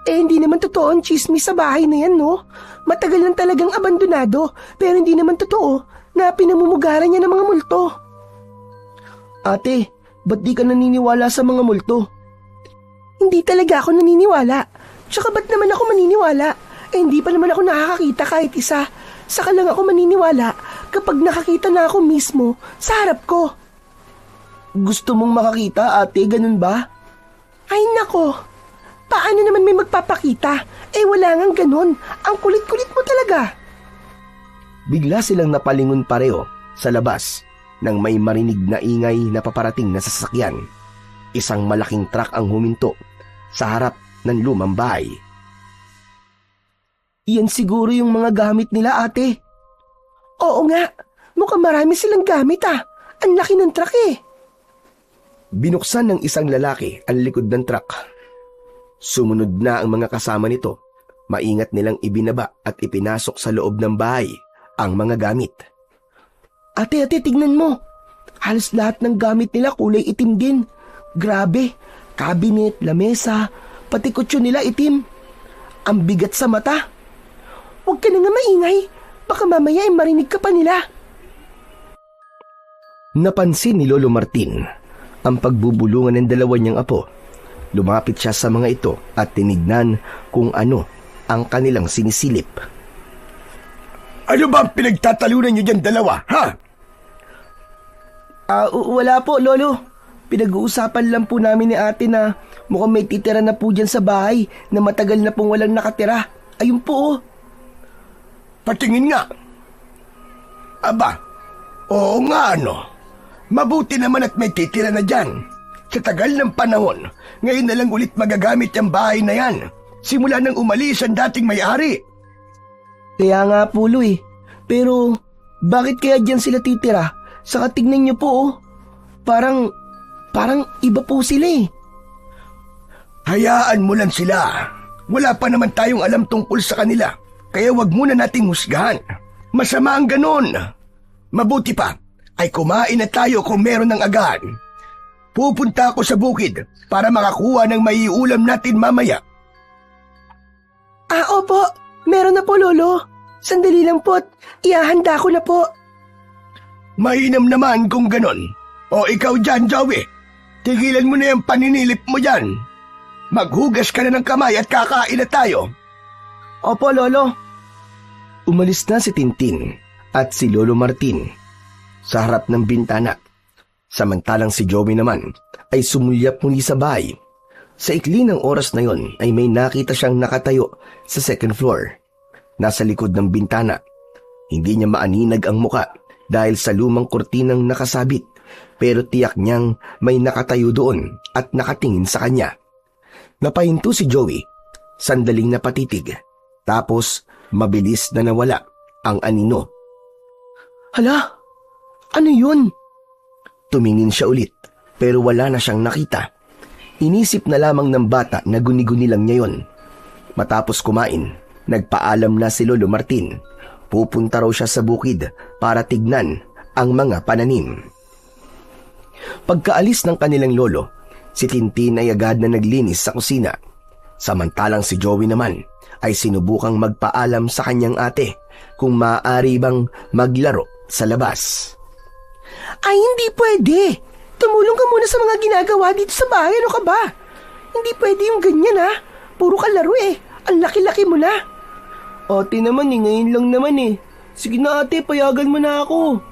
Hindi naman totoo ang chismis sa bahay na yan, no? Matagal lang talagang abandonado, pero hindi naman totoo na pinamumugaran niya ng mga multo. Ate, ba't di ka naniniwala sa mga multo? Hindi talaga ako naniniwala. Tsaka ba't naman ako maniniwala? Hindi pa naman ako nakakakita kahit isa. Saka lang ako maniniwala kapag nakakita na ako mismo sa harap ko. Gusto mong makakita, ate, ganun ba? Ay nako, paano naman may magpapakita? Wala ngang ganun. Ang kulit-kulit mo talaga. Bigla silang napalingon pareho sa labas nang may marinig na ingay na paparating na sasakyan. Isang malaking truck ang huminto sa harap ng lumang bahay. Yan siguro yung mga gamit nila, ate. Oo nga, mukhang marami silang gamit Ang laki ng truck Binuksan ng isang lalaki ang likod ng truck. Sumunod na ang mga kasama nito. Maingat nilang ibinaba at ipinasok sa loob ng bahay ang mga gamit. Ate, tignan mo. Halos lahat ng gamit nila kulay itim din. Grabe, cabinet, lamesa, pati kutsyon nila itim. Ang bigat sa mata. Huwag ka na nga maingay. Baka mamaya marinig ka pa nila. Napansin ni Lolo Martin ang pagbubulungan ng dalawa niyang apo. Lumapit siya sa mga ito at tinignan kung ano ang kanilang sinisilip. Ano ba ang pinagtatalunan niyo dyan dalawa, ha? Wala po, Lolo. Pinag-uusapan lang po namin ni ate na mukhang may titira na po dyan sa bahay na matagal na pong walang nakatira. Ayun po. Patingin nga. Aba, oo nga Mabuti naman at may titira na dyan. Sa tagal ng panahon, ngayon na lang ulit magagamit ang bahay na yan. Simula nang umalis ang dating may-ari. Kaya nga po, Lo Pero, bakit kaya dyan sila titira? Saka tignan niyo po, Parang iba po sila Hayaan mo lang sila. Wala pa naman tayong alam tungkol sa kanila. Kaya wag muna nating husgahan. Masama ang ganon. Mabuti pa, ay kumain na tayo kung meron ng agahan. Pupunta ako sa bukid para makakuha ng maiulam natin mamaya. Opo. Meron na po, Lolo. Sandali lang po at ihahanda ko na po. Mainam naman kung ganon. O ikaw dyan, Joey. Tigilan mo na yung paninilip mo dyan. Maghugas ka na ng kamay at kakain na tayo. Opo, Lolo. Umalis na si Tintin at si Lolo Martin sa harap ng bintana. Samantalang si Joey naman ay sumulyap muli sa bahay. Sa ikli ng oras na yon ay may nakita siyang nakatayo sa second floor. Nasa likod ng bintana. Hindi niya maaninag ang muka dahil sa lumang kurtinang nakasabit, pero tiyak niyang may nakatayo doon at nakatingin sa kanya. Napahinto si Joey, sandaling napatitig, tapos mabilis na nawala ang anino. Hala, ano yun? Tumingin siya ulit pero wala na siyang nakita. Inisip na lamang ng bata na guni-guni lang niya yun. Matapos kumain, nagpaalam na si Lolo Martin. Pupunta raw siya sa bukid para tignan ang mga pananim. Pagkaalis ng kanilang lolo, si Tintin ay agad na naglinis sa kusina. Samantalang si Joey naman ay sinubukang magpaalam sa kanyang ate kung maaari bang maglaro sa labas. Ay, hindi pwede. Tumulong ka muna sa mga ginagawa dito sa bahay. Ano ka ba? Hindi pwede yung ganyan Puro ka laro Ang laki-laki mo na. Ate naman ngayon lang naman Sige na ate, payagan mo na ako.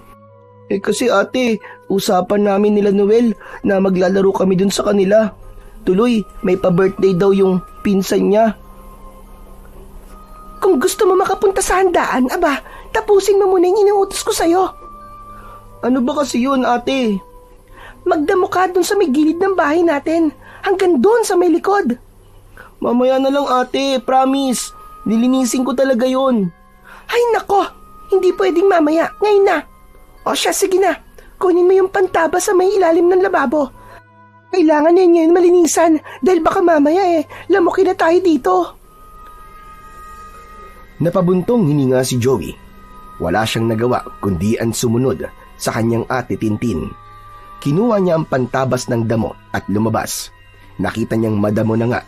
Kasi ate, usapan namin nila Noel na maglalaro kami dun sa kanila. Tuloy, may pa-birthday daw yung pinsan niya. Kung gusto mo makapunta sa handaan, tapusin mo muna yung inuutos ko sa'yo. Ano ba kasi yun, ate? Magdamo ka dun sa may gilid ng bahay natin, hanggang dun sa may likod. Mamaya na lang ate, promise. Nilinisin ko talaga yun. Ay nako, hindi pwedeng mamaya, ngayon na. O siya, sige na. Kunin mo yung pantaba sa may ilalim ng lababo. Kailangan na ngayon malinisan dahil baka mamaya lamukin na tayo dito. Napabuntong hininga si Joey. Wala siyang nagawa kundi ang sumunod sa kanyang ate Tintin. Kinuha niya ang pantabas ng damo at lumabas. Nakita niyang madamo na nga,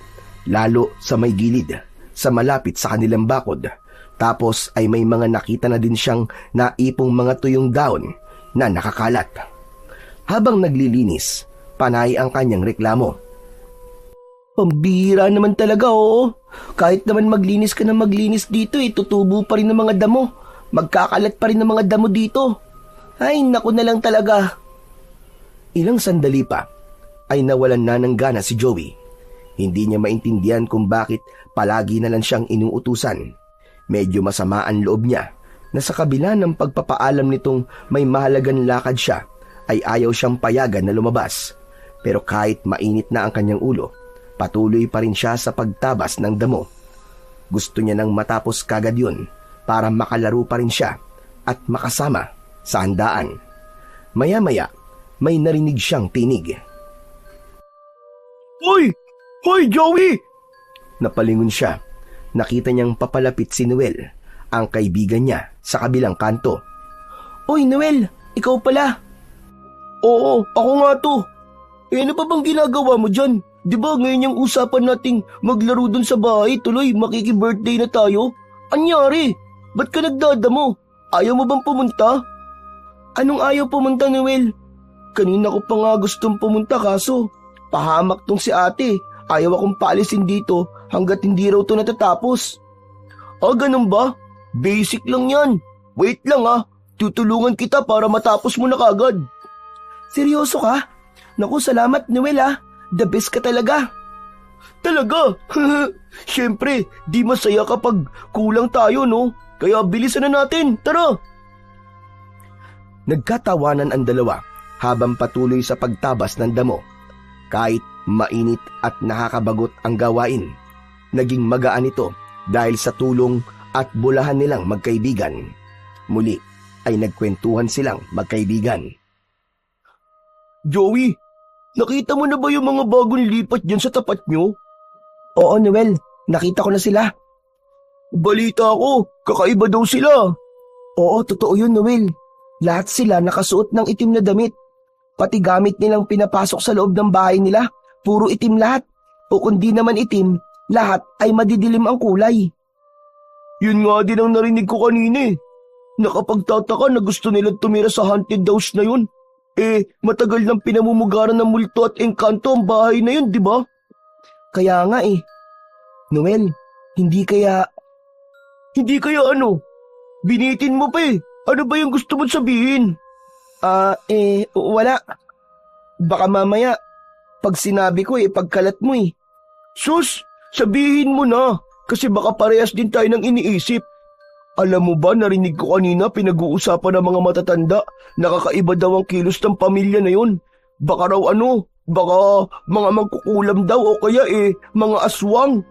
lalo sa may gilid, sa malapit sa kanilang bakod. Tapos ay may mga nakita na din siyang naipong mga tuyong daon na nakakalat. Habang naglilinis, panay ang kanyang reklamo. Pambihira naman talaga Kahit naman maglinis ka na maglinis dito tutubo pa rin ng mga damo. magkakalat pa rin ng mga damo dito. Ay, naku na lang talaga. Ilang sandali pa ay nawalan na ng gana si Joey. Hindi niya maintindihan kung bakit palagi na lang siyang inuutusan. Medyo masama ang loob niya na sa kabila ng pagpapaalam nitong may mahalagang lakad siya, ay ayaw siyang payagan na lumabas. Pero kahit mainit na ang kanyang ulo, patuloy pa rin siya sa pagtabas ng damo. Gusto niya nang matapos kagad yun para makalaro pa rin siya at makasama sa handaan. Maya-maya, may narinig siyang tinig. Hoy! Hoy, Joey! Napalingon siya. Nakita niyang papalapit si Noel, ang kaibigan niya sa kabilang kanto. Oy, Noel, ikaw pala. Oo, ako nga to. Ano pa bang ginagawa mo dyan? Di ba ngayon yung usapan nating maglaro dun sa bahay, tuloy makiki-birthday na tayo? Anyari? Ba't ka nagdadamo? Ayaw mo bang pumunta? Anong ayaw pumunta, Noel? Kanina ko pa nga gustong pumunta kaso pahamak tong si ate. Ayaw akong paalisin dito hanggat hindi raw to natatapos. Ah, ganun ba? Basic lang yan. Wait lang ah, tutulungan kita para matapos mo na kagad. Seryoso ka? Naku, salamat, Noel ah. The best ka talaga. Talaga? Siyempre, di masaya kapag kulang tayo, no? Kaya bilisan na natin, tara! Nagkatawanan ang dalawa habang patuloy sa pagtabas ng damo. Kahit mainit at nakakabagot ang gawain, naging magaan ito dahil sa tulong at bulahan nilang magkaibigan. Muli ay nagkwentuhan silang magkaibigan. Joey, nakita mo na ba yung mga bagong lipat dyan sa tapat nyo? Oo, Noel. Nakita ko na sila. Balita ko, kakaiba daw sila. Oo, totoo yun, Noel. Lahat sila nakasuot ng itim na damit. Pati gamit nilang pinapasok sa loob ng bahay nila, puro itim lahat. O kung di naman itim, lahat ay madidilim ang kulay. Yun nga din ang narinig ko kanina eh. Nakapagtataka na gusto nilang tumira sa haunted house na yun. Matagal nang pinamumugaran ng multo at engkanto ang bahay na yun, di ba? Kaya nga eh. Noel, hindi kaya... Hindi kaya ano? Binitin mo pa eh. Ano ba yung gusto mong sabihin? Wala. Baka mamaya, pag sinabi ko pagkalat mo eh. Sus, sabihin mo na, kasi baka parehas din tayo ng iniisip. Alam mo ba, narinig ko kanina pinag-uusapan ng mga matatanda, nakakaiba daw ang kilos ng pamilya na yun. Baka raw baka mga mangkukulam daw o kaya mga aswang.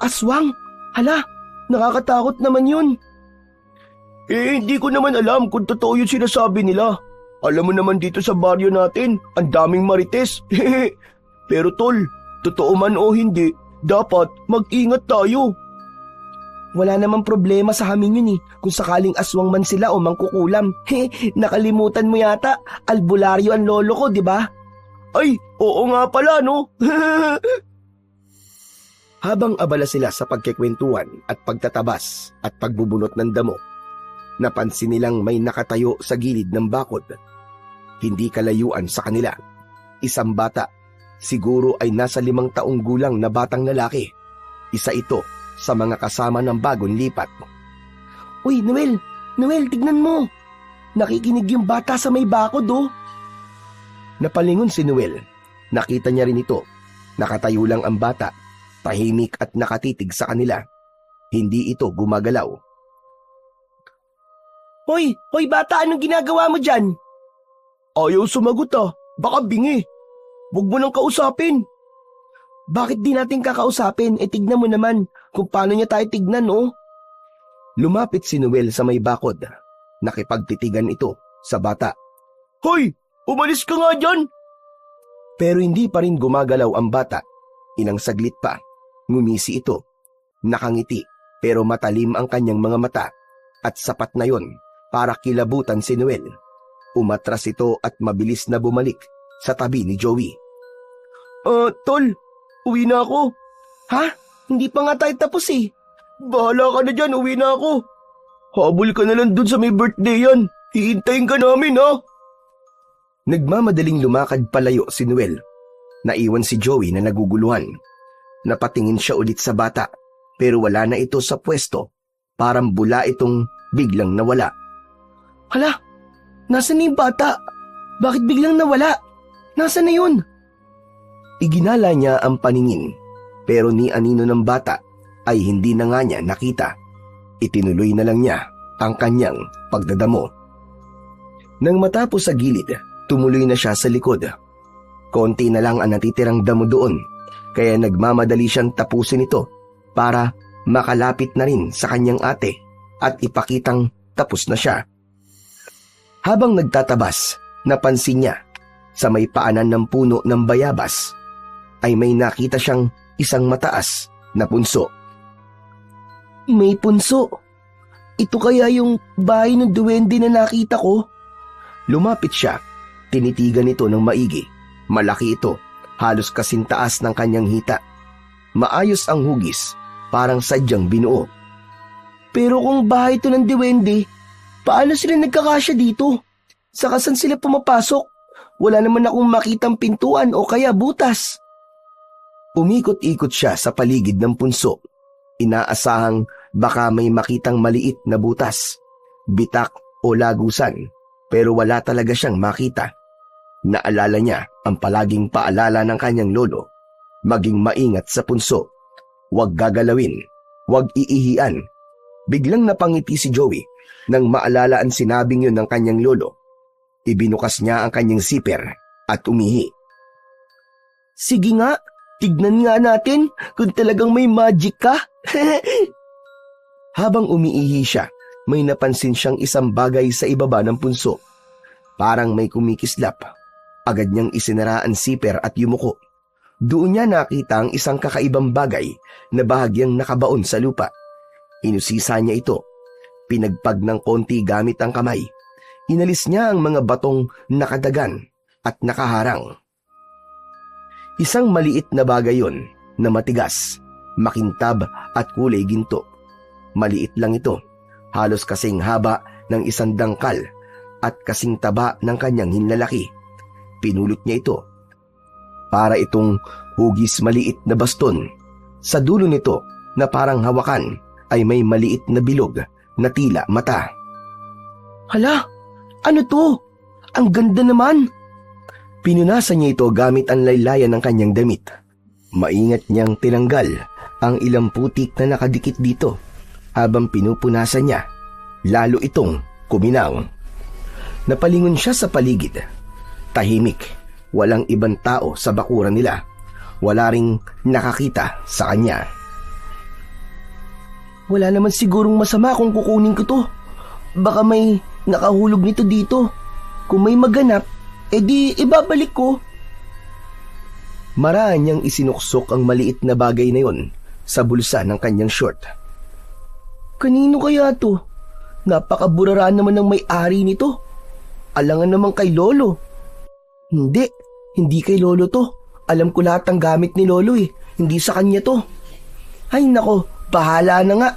Aswang? Hala, nakakatakot naman yun. Hindi ko naman alam kung totoo yung sinasabi nila. Alam mo naman dito sa baryo natin, ang daming marites. Pero tol, totoo man o hindi, dapat mag-ingat tayo. Wala namang problema sa amin yun eh, kung sakaling aswang man sila o mangkukulam. Nakalimutan mo yata, albularyo ang lolo ko, di ba? Ay, oo nga pala, no? Habang abala sila sa pagkikwentuhan at pagtatabas at pagbubunot ng damo, napansin nilang may nakatayo sa gilid ng bakod. Hindi kalayuan sa kanila. Isang bata, siguro ay nasa 5 taong gulang na batang lalaki. Isa ito sa mga kasama ng bagong lipat. Uy, Noel! Noel, tignan mo! Nakikinig yung bata sa may bakod, oh! Napalingon si Noel. Nakita niya rin ito. Nakatayo lang ang bata, tahimik at nakatitig sa kanila. Hindi ito gumagalaw. Hoy! Hoy bata, anong ginagawa mo dyan? Ayaw sumagot ah. Baka bingi. Huwag mo nang kausapin. Bakit di natin kakausapin? Tignan mo naman kung paano niya tayo tignan, oh. Lumapit si Noel sa may bakod. Nakipagtitigan ito sa bata. Hoy! Umalis ka nga dyan! Pero hindi pa rin gumagalaw ang bata. Inang saglit pa, ngumisi ito. Nakangiti pero matalim ang kanyang mga mata at sapat na yon para kilabutan si Noel. Umatras ito at mabilis na bumalik sa tabi ni Joey. Tol, uwi na ako. Ha? Hindi pa nga tayo tapos eh. Bahala ka na dyan, uwi na ako. Habol ka na lang dun sa may birthday yan. Hihintayin ka namin ha. Nagmamadaling lumakad palayo si Noel. Naiwan si Joey na naguguluhan. Napatingin siya ulit sa bata pero wala na ito sa pwesto. Parang bula itong biglang nawala. Hala, nasaan na yung bata? Bakit biglang nawala? Nasaan na yun? Iginala niya ang paningin, pero ni anino ng bata ay hindi na nga niya nakita. Itinuloy na lang niya ang kanyang pagdadamo. Nang matapos sa gilid, tumuloy na siya sa likod. Konti na lang ang natitirang damo doon, kaya nagmamadali siyang tapusin ito para makalapit na rin sa kanyang ate at ipakitang tapos na siya. Habang nagtatabas, napansin niya sa may paanan ng puno ng bayabas ay may nakita siyang isang mataas na punso. May punso. Ito kaya yung bahay ng duwende na nakita ko? Lumapit siya, tinitigan ito ng maigi. Malaki ito, halos kasing taas ng kanyang hita. Maayos ang hugis, parang sadyang binuo. Pero kung bahay ito ng duwende, paano sila nagkakasya dito? Saka saan sila pumapasok? Wala naman akong makitang pintuan o kaya butas. Umikot-ikot siya sa paligid ng punso. Inaasahang baka may makitang maliit na butas, bitak o lagusan, pero wala talaga siyang makita. Naalala niya ang palaging paalala ng kanyang lolo, maging maingat sa punso. Huwag gagalawin, huwag iihian. Biglang napangiti si Joey nang maalala ang sinabing yun ng kanyang lolo. Ibinukas niya ang kanyang zipper at umihi. Sige nga, tignan nga natin kung talagang may magic ka. Habang umiihi siya, may napansin siyang isang bagay sa ibaba ng punso. Parang may kumikislap. Agad niyang isinara ang zipper at yumuko. Doon niya nakita ang isang kakaibang bagay na bahagyang nakabaon sa lupa. Inusisa niya ito. Pinagpag ng konti gamit ang kamay. Inalis niya ang mga batong nakadagan at nakaharang. Isang maliit na bagay yon na matigas, makintab at kulay ginto. Maliit lang ito, halos kasing haba ng isang dangkal at kasing taba ng kanyang hinlalaki. Pinulot niya ito. Para itong hugis maliit na baston. Sa dulo nito na parang hawakan ay may maliit na bilog na tila mata. Hala, ano to? Ang ganda naman. Pinunasan niya ito gamit ang laylayan ng kanyang damit. Maingat niyang tinanggal ang ilang putik na nakadikit dito. Habang pinupunasan niya, lalo itong kuminaw. Napalingon siya sa paligid. Tahimik, walang ibang tao sa bakuran nila. Wala ring nakakita sa kanya. Wala naman sigurong masama kung kukunin ko to. Baka may nakahulog nito dito. Kung may maganap, edi ibabalik ko. Maraan niyang isinuksok ang maliit na bagay na yon sa bulsa ng kanyang short. Kanino kaya to? Napakaburara naman ng may-ari nito. Alangan naman kay Lolo. Hindi kay Lolo to. Alam ko lahat ng gamit ni Lolo eh. Hindi sa kanya to. Ay nako, bahala na nga.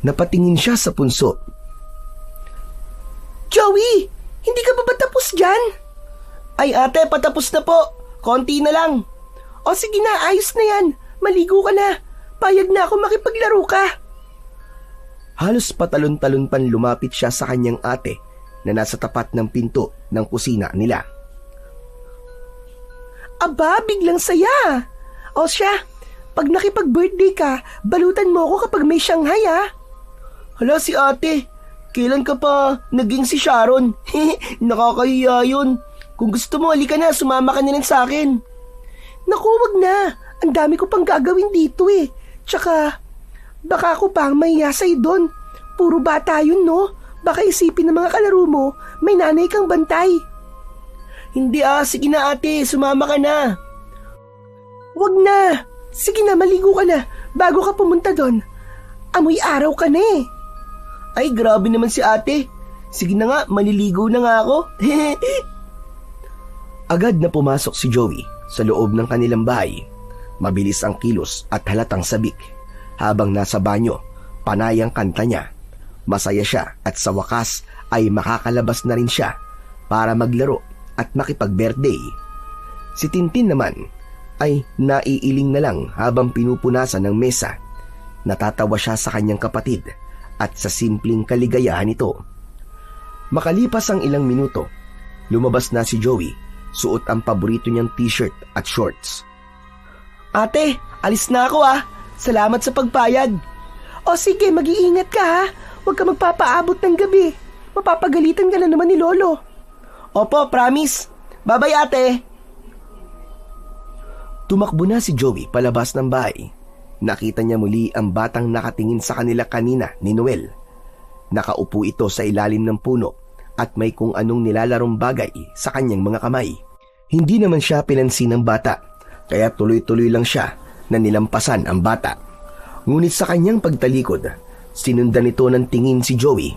Napatingin siya sa punso. Joey, hindi ka ba tapos dyan? Ay ate, patapos na po. Konti na lang. O sige na, ayos na yan. Maligo ka na. Payag na ako makipaglaro ka. Halos patalon-talon pan lumapit siya sa kanyang ate na nasa tapat ng pinto ng kusina nila. Aba, biglang saya. O siya, pag nakipag-birthday ka, balutan mo ako kapag may Shanghai ha. Hala si ate, kailan ka pa naging si Sharon? Nakakahiya yun. Kung gusto mo, halika na, sumama ka na lang sa akin. Naku, wag na. Ang dami ko pang gagawin dito eh. Tsaka, baka ako pang mahiya sa'yo doon. Puro bata yun, no? Baka isipin ng mga kalaro mo, may nanay kang bantay. Hindi sige na ate, sumama ka na. Wag na. Sige na, maligo ka na bago ka pumunta doon. Amoy araw ka na eh. Ay, grabe naman si ate. Sige na nga, maliligo na nga ako. Agad na pumasok si Joey sa loob ng kanilang bahay. Mabilis ang kilos at halatang sabik. Habang nasa banyo, panay ang kanta niya. Masaya siya at sa wakas ay makakalabas na rin siya para maglaro at makipag-birthday. Si Tintin naman ay naiiling na lang habang pinupunasan ng mesa. Natatawa siya sa kanyang kapatid at sa simpleng kaligayahan nito. Makalipas ang ilang minuto, lumabas na si Joey, suot ang paborito niyang t-shirt at shorts. Ate, alis na ako ah. Salamat sa pagpayag. O sige, mag-iingat ka ha. Huwag ka magpapaabot ng gabi. Mapapagalitan ka na naman ni Lolo. Opo, promise. Bye-bye ate. Tumakbo na si Joey palabas ng bahay. Nakita niya muli ang batang nakatingin sa kanila kanina ni Noel. Nakaupo ito sa ilalim ng puno at may kung anong nilalarong bagay sa kanyang mga kamay. Hindi naman siya pinansin ng bata, kaya tuloy-tuloy lang siya na nilampasan ang bata. Ngunit sa kanyang pagtalikod, sinundan nito ng tingin si Joey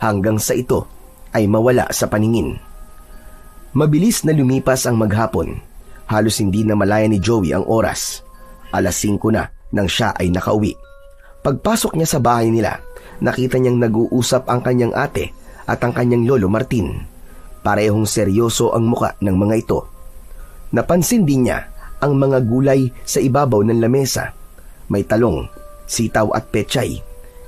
hanggang sa ito ay mawala sa paningin. Mabilis na lumipas ang maghapon. Halos hindi na malaya ni Joey ang oras. 5:00 na nang siya ay nakauwi. Pagpasok niya sa bahay nila, nakita niyang nag-uusap ang kanyang ate at ang kanyang lolo Martin. Parehong seryoso ang muka ng mga ito. Napansin din niya ang mga gulay sa ibabaw ng lamesa. May talong, sitaw at pechay.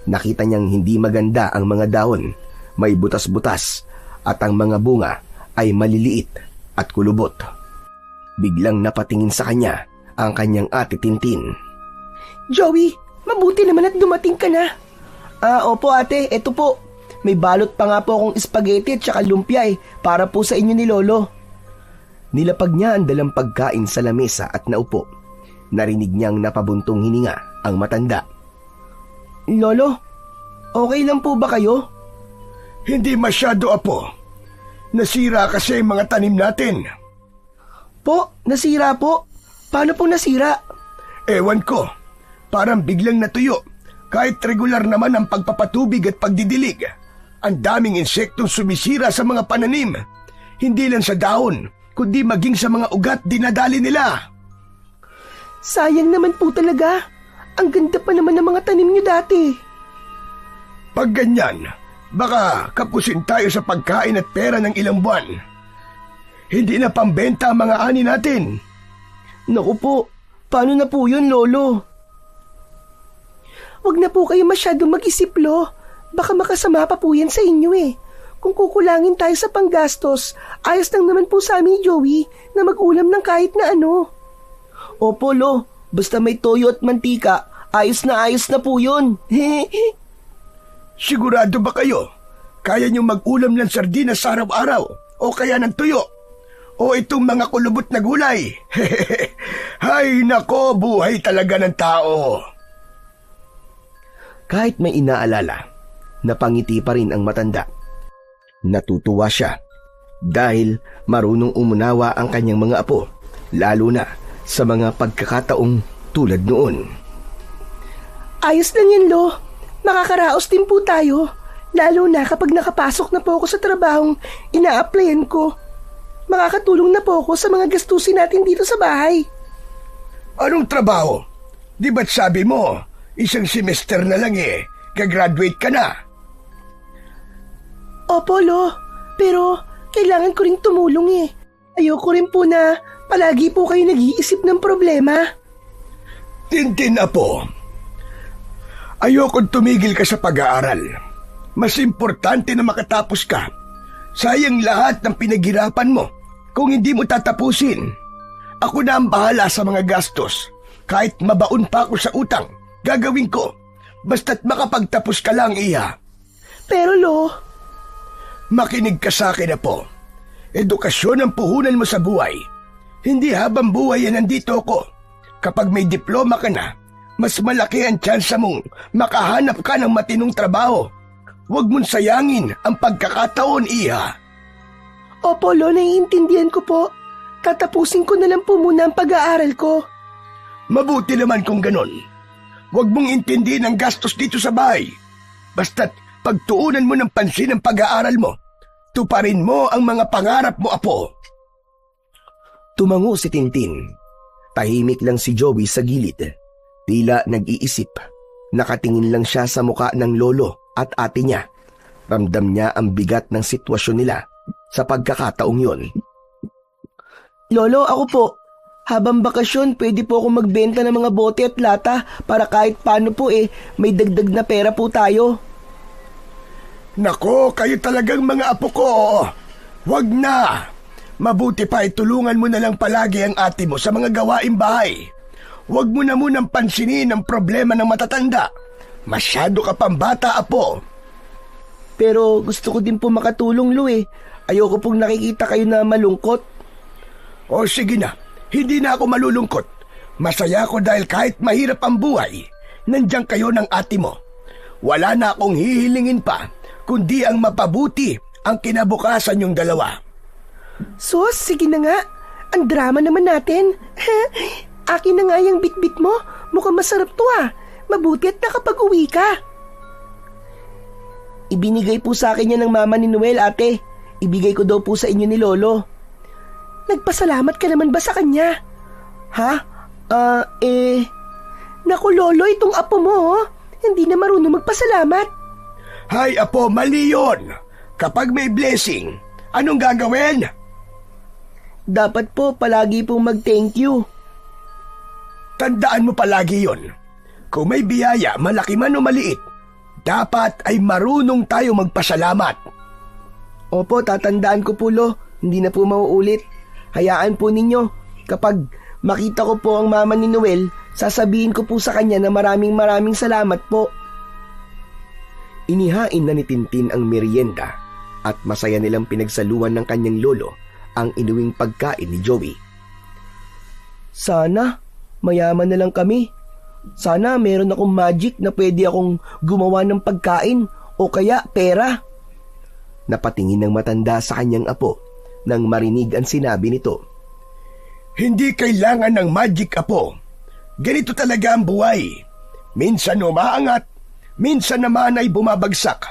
Nakita niyang hindi maganda ang mga dahon, may butas-butas at ang mga bunga ay maliliit at kulubot. Biglang napatingin sa kanya ang kanyang ate Tintin. Joey, mabuti naman at dumating ka na. Opo ate, eto po. May balot pa nga po akong spaghetti at saka lumpia para po sa inyo ni Lolo. Nilapag niya ang dalang pagkain sa lamesa at naupo. Narinig niyang napabuntong hininga ang matanda. Lolo, okay lang po ba kayo? Hindi masyado, apo. Nasira kasi ang mga tanim natin. Po, nasira po? Paano po nasira? Ewan ko. Parang biglang natuyo. Kahit regular naman ang pagpapatubig at pagdidilig. Ang daming insektong sumisira sa mga pananim. Hindi lang sa dahon, kundi maging sa mga ugat dinadali nila. Sayang naman po talaga. Ang ganda pa naman ng mga tanim niyo dati. Pag ganyan, baka kapusin tayo sa pagkain at pera ng ilang buwan. Hindi na pambenta ang mga ani natin. Naku po, paano na po yun, Lolo? Huwag na po kayo masyadong mag-isip, Lo. Baka makasama pa po yan sa inyo eh. Kung kukulangin tayo sa panggastos, ayos lang naman po sa amin ni Joey na mag-ulam ng kahit na ano. Opo, Lo. Basta may toyo at mantika, ayos na po yun. Sigurado ba kayo? Kaya niyong mag-ulam ng sardinas sa araw-araw? O kaya ng tuyo? O itong mga kulubot na gulay? Hay nako, buhay talaga ng tao. Kahit may inaalala, napangiti pa rin ang matanda. Natutuwa siya dahil marunong umunawa ang kanyang mga apo, lalo na sa mga pagkakataong tulad noon. Ayos lang yan, Lo. Makakaraos din po tayo. Lalo na kapag nakapasok na po ako sa trabahong ina-applyan ko. Makakatulong na po ako sa mga gastusin natin dito sa bahay. Anong trabaho? Di ba't sabi mo, isang semester na lang kagraduate ka na? Opo, Lo. Pero kailangan ko rin tumulong Ayoko rin po na palagi po kayo nag-iisip ng problema. Tintin, apo. Ayokong tumigil ka sa pag-aaral. Mas importante na makatapos ka. Sayang lahat ng pinaghirapan mo kung hindi mo tatapusin. Ako na ang bahala sa mga gastos. Kahit mabaon pa ako sa utang, gagawin ko. Basta't makapagtapos ka lang, iya. Pero, Lo... Makinig ka sa akin, apo. Edukasyon ang puhunan mo sa buhay. Hindi habang buhay yan nandito ako. Kapag may diploma ka na, mas malaki ang tsansa mong makahanap ka ng matinong trabaho. Huwag mong sayangin ang pagkakataon, iya. Opo, Lo, naiintindihan ko po. Tatapusin ko na lang po muna ang pag-aaral ko. Mabuti naman kung ganon. Huwag mong intindihin ang gastos dito sa bahay. Basta't pagtuunan mo ng pansin ang pag-aaral mo, tuparin mo ang mga pangarap mo, apo. Tumango si Tintin. Tahimik lang si Joey sa gilid. Tila nag-iisip. Nakatingin lang siya sa muka ng lolo at ate niya. Ramdam niya ang bigat ng sitwasyon nila sa pagkakataong yon. Lolo, ako po. Habang bakasyon, pwede po akong magbenta ng mga bote at lata para kahit paano po may dagdag na pera po tayo. Nako, kayo talagang mga apo ko. Wag na. Mabuti pa itulungan mo na lang palagi ang ate mo sa mga gawaing bahay. Wag mo na munang pansinin ang problema ng matatanda. Masyado ka pang bata, apo. Pero gusto ko din po makatulong, Lo eh. Ayoko pong nakikita kayo na malungkot. O sige na, hindi na ako malulungkot. Masaya ako dahil kahit mahirap ang buhay, nandiyan kayo ng ate mo. Wala na akong hihilingin pa, kundi ang mapabuti ang kinabukasan yung dalawa. Sus, sige na nga. Ang drama naman natin. Akin na nga yung bitbit mo. Mukhang masarap to ah. Mabuti at nakapag-uwi ka. Ibinigay po sa akin yan ng mama ni Noel, ate. Ibigay ko daw po sa inyo ni Lolo. Nagpasalamat ka naman ba sa kanya? Ha? Naku Lolo, itong apo mo, oh. Hindi na marunong magpasalamat. Hay apo, mali yun. Kapag may blessing, anong gagawin? Dapat po palagi pong mag-thank you. Tandaan mo palagi yon. Kung may biyaya, malaki man o maliit, dapat ay marunong tayo magpasalamat. Opo, tatandaan ko po, Lo. Hindi na po mauulit. Hayaan po ninyo. Kapag makita ko po ang mama ni Noel, sasabihin ko po sa kanya na maraming salamat po. Inihain na ni Tintin ang merienda at masaya nilang pinagsaluhan ng kanyang lolo ang inuwing pagkain ni Joey. Sana mayaman na lang kami. Sana meron akong magic na pwede akong gumawa ng pagkain o kaya pera. Napatingin ng matanda sa kanyang apo nang marinig ang sinabi nito. Hindi kailangan ng magic, apo. Ganito talaga ang buhay. Minsan umaangat, minsan naman ay bumabagsak.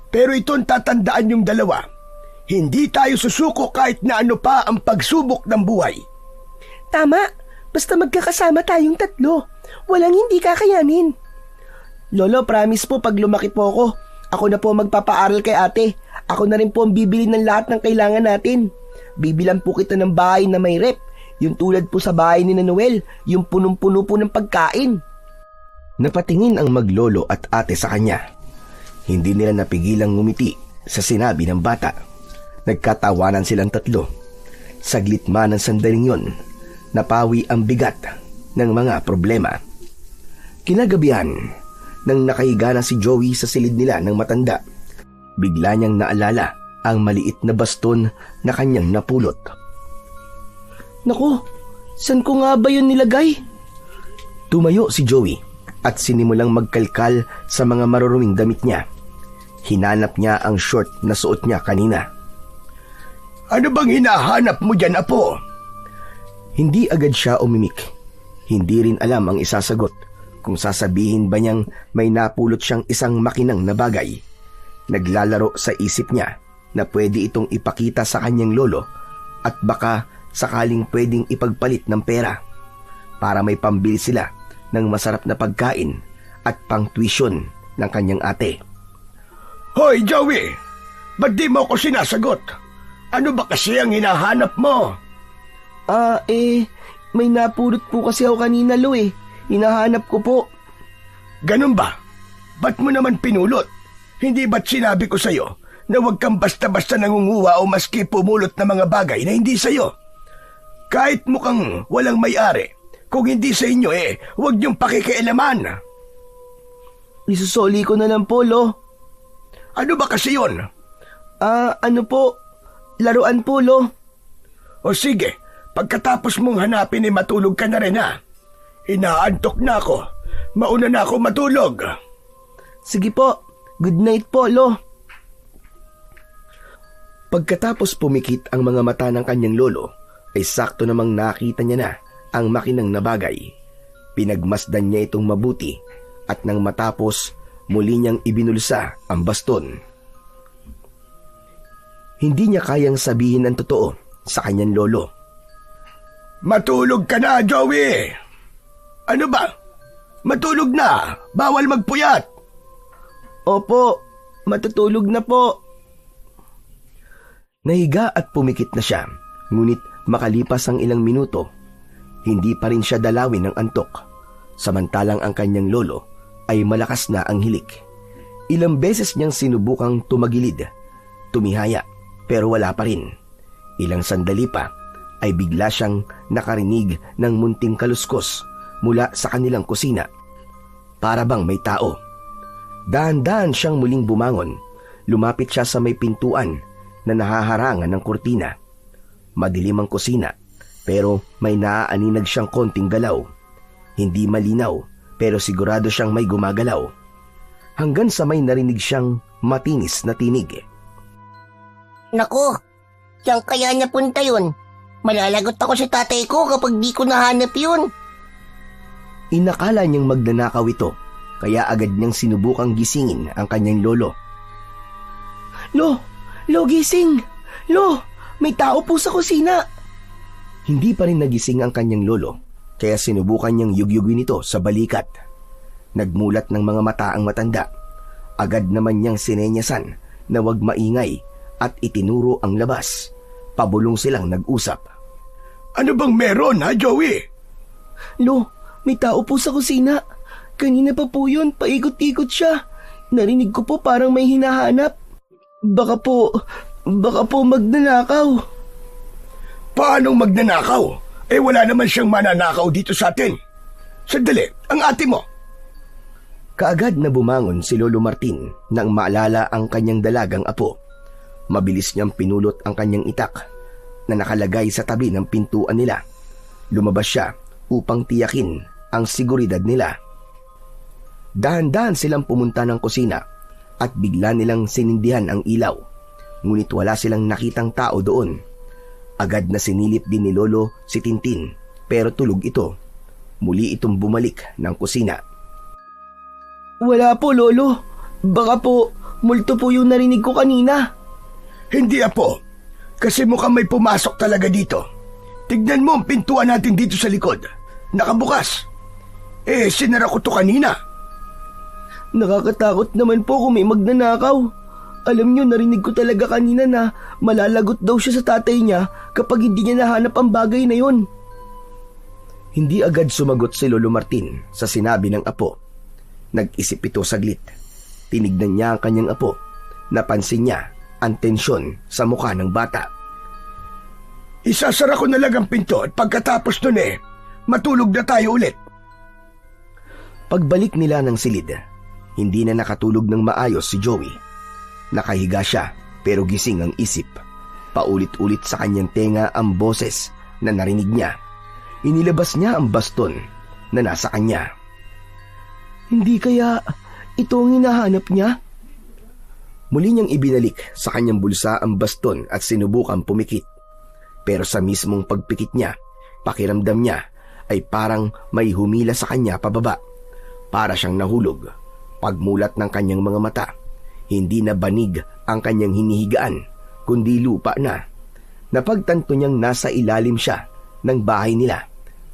Pero ito'ng tatandaan yung dalawa. Hindi tayo susuko kahit na ano pa ang pagsubok ng buhay. Tama, basta magkakasama tayong tatlo. Walang hindi kakayanin. Lolo, promise po pag lumaki po ako na po magpapaaral kay ate. Ako na rin po ang bibili ng lahat ng kailangan natin. Bibilan po kita ng bahay na may rep. Yung tulad po sa bahay ni Noel, yung punong-puno po ng pagkain. Napatingin ang maglolo at ate sa kanya. Hindi nila napigilang ngumiti sa sinabi ng bata. Nagkatawanan silang tatlo. Saglit man ang sandaling yon, napawi ang bigat ng mga problema. Kinagabihan, nang nakahiga na si Joey sa silid nila ng matanda, bigla niyang naalala ang maliit na baston na kanyang napulot. Naku, saan ko nga ba yun nilagay? Tumayo si Joey at sinimulang magkalkal sa mga maruruming damit niya. Hinanap niya ang short na suot niya kanina. Ano bang hinahanap mo dyan, apo? Hindi agad siya umimik. Hindi rin alam ang isasagot kung sasabihin ba niyang may napulot siyang isang makinang na bagay. Naglalaro sa isip niya na pwede itong ipakita sa kanyang lolo at baka sakaling pwedeng ipagpalit ng pera para may pambili sila ng masarap na pagkain at pang-tuition ng kanyang ate. Hoy, Joey! Ba't di mo ako sinasagot? Ano ba kasi ang hinahanap mo? May napulot po kasi ako kanina, Lo eh. Hinahanap ko po. Ganun ba? Ba't mo naman pinulot? Hindi ba't sinabi ko sa'yo na huwag kang basta-basta nangunguha o maski pumulot ng mga bagay na hindi sa'yo? Kahit mukhang walang may-ari, kung hindi sa inyo huwag niyong pakikialaman. Isusoli ko na lang po, Lo. Ano ba kasi yun? Ano po? Laruan po, Lo. O sige, pagkatapos mong hanapin matulog ka na rin ha. Inaantok na ako. Mauna na ako matulog. Sige po. Good night po, Lo. Pagkatapos pumikit ang mga mata ng kanyang lolo, ay sakto namang nakita niya na ang makinang na bagay. Pinagmasdan niya itong mabuti at nang matapos, muli niyang ibinulsa ang baston. Hindi niya kayang sabihin ang totoo sa kanyang lolo. Matulog ka na, Joey! Ano ba? Matulog na! Bawal magpuyat! Opo, matutulog na po. Nahiga at pumikit na siya, ngunit makalipas ang ilang minuto, hindi pa rin siya dalawin ng antok, samantalang ang kanyang lolo ay malakas na ang hilik. Ilang beses niyang sinubukang tumagilid, tumihaya, pero wala pa rin. Ilang sandali pa ay bigla siyang nakarinig ng munting kaluskos mula sa kanilang kusina. Para bang may tao. Dahan-dahan siyang muling bumangon. Lumapit siya sa may pintuan na nahaharangan ng kurtina. Madilim ang kusina, pero may naaaninag siyang konting galaw. Hindi malinaw, pero sigurado siyang may gumagalaw. Hanggang sa may narinig siyang matinis na tinig. Naku, saan kaya niya punta yun? Malalagot ako sa tatay ko kapag di ko nahanap yun. Inakala niyang magnanakaw ito, kaya agad niyang sinubukang gisingin ang kanyang lolo. Lo, gising! Lo, may tao po sa kusina! Hindi pa rin nagising ang kanyang lolo, kaya sinubukan niyang yugyugin ito sa balikat. Nagmulat ng mga mata ang matanda. Agad naman niyang sinenyasan na huwag maingay at itinuro ang labas. Pabulong silang nag-usap. Ano bang meron, ha, Joey? Lo, may tao po sa kusina. Kanina pa po yun, paikot-ikot siya. Narinig ko po parang may hinahanap. Baka po magnanakaw. Paanong magnanakaw? Wala naman siyang mananakaw dito sa atin. Sandali, ang ate mo. Kaagad na bumangon si Lolo Martin nang maalala ang kanyang dalagang apo. Mabilis niyang pinulot ang kanyang itak na nakalagay sa tabi ng pintuan nila. Lumabas siya upang tiyakin ang seguridad nila. Dahan-dahan silang pumunta ng kusina at bigla nilang sinindihan ang ilaw. Ngunit wala silang nakitang tao doon. Agad na sinilip din ni Lolo si Tintin, pero tulog ito. Muli itong bumalik ng kusina. Wala po, Lolo. Baka po, multo po yung narinig ko kanina. Hindi, apo. Kasi mukhang may pumasok talaga dito. Tignan mo ang pintuan natin dito sa likod. Nakabukas. Sinara ko to kanina. Nakakatakot naman po kung may magnanakaw. Alam nyo, narinig ko talaga kanina na malalagot daw siya sa tatay niya kapag hindi niya nahanap ang bagay na yon. Hindi agad sumagot si Lolo Martin sa sinabi ng apo. Nag-isip ito saglit. Tinignan niya ang kanyang apo. Napansin niya ang tensyon sa mukha ng bata. Isasara ko na lang ang pinto at pagkatapos nun matulog na tayo ulit. Pagbalik nila ng silid, hindi na nakatulog ng maayos si Joey. Nakahiga siya pero gising ang isip. Paulit-ulit sa kanyang tenga ang boses na narinig niya. Inilabas niya ang baston na nasa kanya. Hindi kaya ito ang hinahanap niya? Muli niyang ibinalik sa kanyang bulsa ang baston at sinubukang pumikit. Pero sa mismong pagpikit niya, pakiramdam niya ay parang may humila sa kanya pababa. Para siyang nahulog. Pagmulat ng kanyang mga mata, hindi na banig ang kanyang hinihigaan, kundi lupa na. Napagtanto niyang nasa ilalim siya ng bahay nila.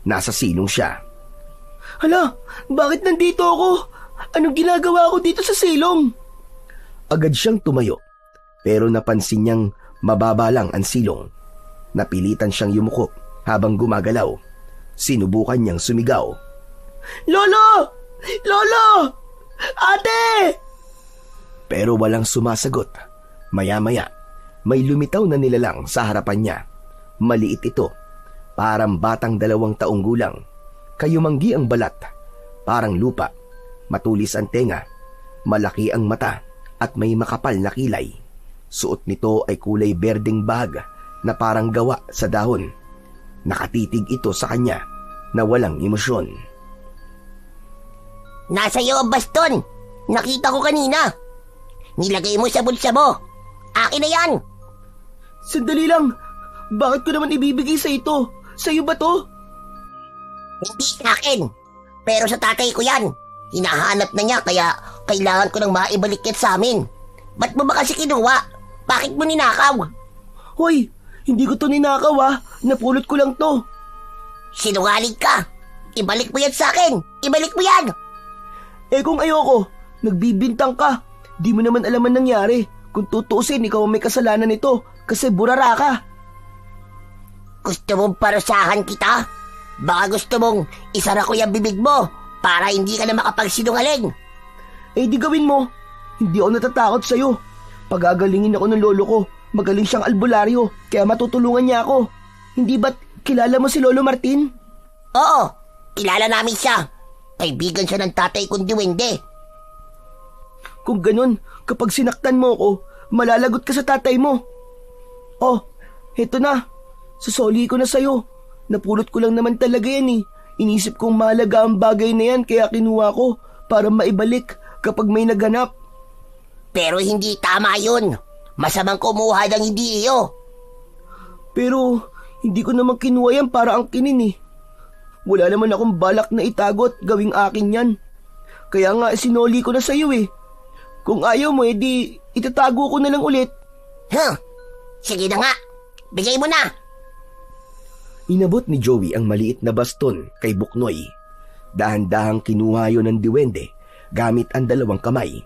Nasa silong siya. Hala, bakit nandito ako? Anong ginagawa ko dito sa silong? Agad siyang tumayo, pero napansin niyang mababa lang ang silong. Napilitan siyang yumuko habang gumagalaw. Sinubukan niyang sumigaw. Lolo! Lolo! Ate! Pero walang sumasagot. Maya-maya, may lumitaw na nilalang sa harapan niya. Maliit ito, parang batang 2 taong gulang. Kayumanggi ang balat, parang lupa, matulis ang tenga, malaki ang mata at may makapal na kilay. Suot nito ay kulay berdeng bahag na parang gawa sa dahon. Nakatitig ito sa kanya na walang emosyon. Nasa iyo ang baston! Nakita ko kanina! Nilagay mo sa bulsa mo! Akin na yan! Sandali lang! Bakit ko naman ibibigay sa ito? Sa'yo ba to? Hindi sa akin! Pero sa tatay ko yan! Hinahanap na niya kaya kailangan ko nang maibalik yan sa amin. Ba't mo ba kasi kinuha? Bakit mo ninakaw? Hoy! Hindi ko to ninakaw Napulot ko lang to. Sinungaling ka! Ibalik mo yan sa akin! Ibalik mo yan! Kung ayoko, nagbibintang ka. Di mo naman alam ang nangyari. Kung tutuusin, ikaw ang may kasalanan nito kasi burara ka. Gusto mong parusahan kita? Baka gusto mong isara ko yung bibig mo para hindi ka na makapagsinungaling. Di gawin mo. Hindi ako natatakot sa'yo. Pagagalingin ako ng lolo ko. Magaling siyang albularyo, kaya matutulungan niya ako. Hindi ba't kilala mo si Lolo Martin? Oo, kilala namin siya. Kaibigan siya ng tatay kong duwende. Kung ganun, kapag sinaktan mo ako, malalagot ka sa tatay mo. Oh, heto na. Susoli ko na sa'yo. Napulot ko lang naman talaga yan eh. Inisip kong mahalaga ang bagay na yan kaya kinuha ko para maibalik kapag may naganap. Pero hindi tama yun. Masamang kumuha ng hindi iyo. Pero hindi ko naman kinuha yan para ang kinin eh. Wala naman akong balak na itago at gawing akin yan. Kaya nga sinoli ko na sa'yo eh. Kung ayaw mo edi itatago ko na lang ulit. Sige na nga. Bigay mo na. Inabot ni Joey ang maliit na baston kay Buknoy. Dahan-dahang kinuha yon ng diwende gamit ang dalawang kamay.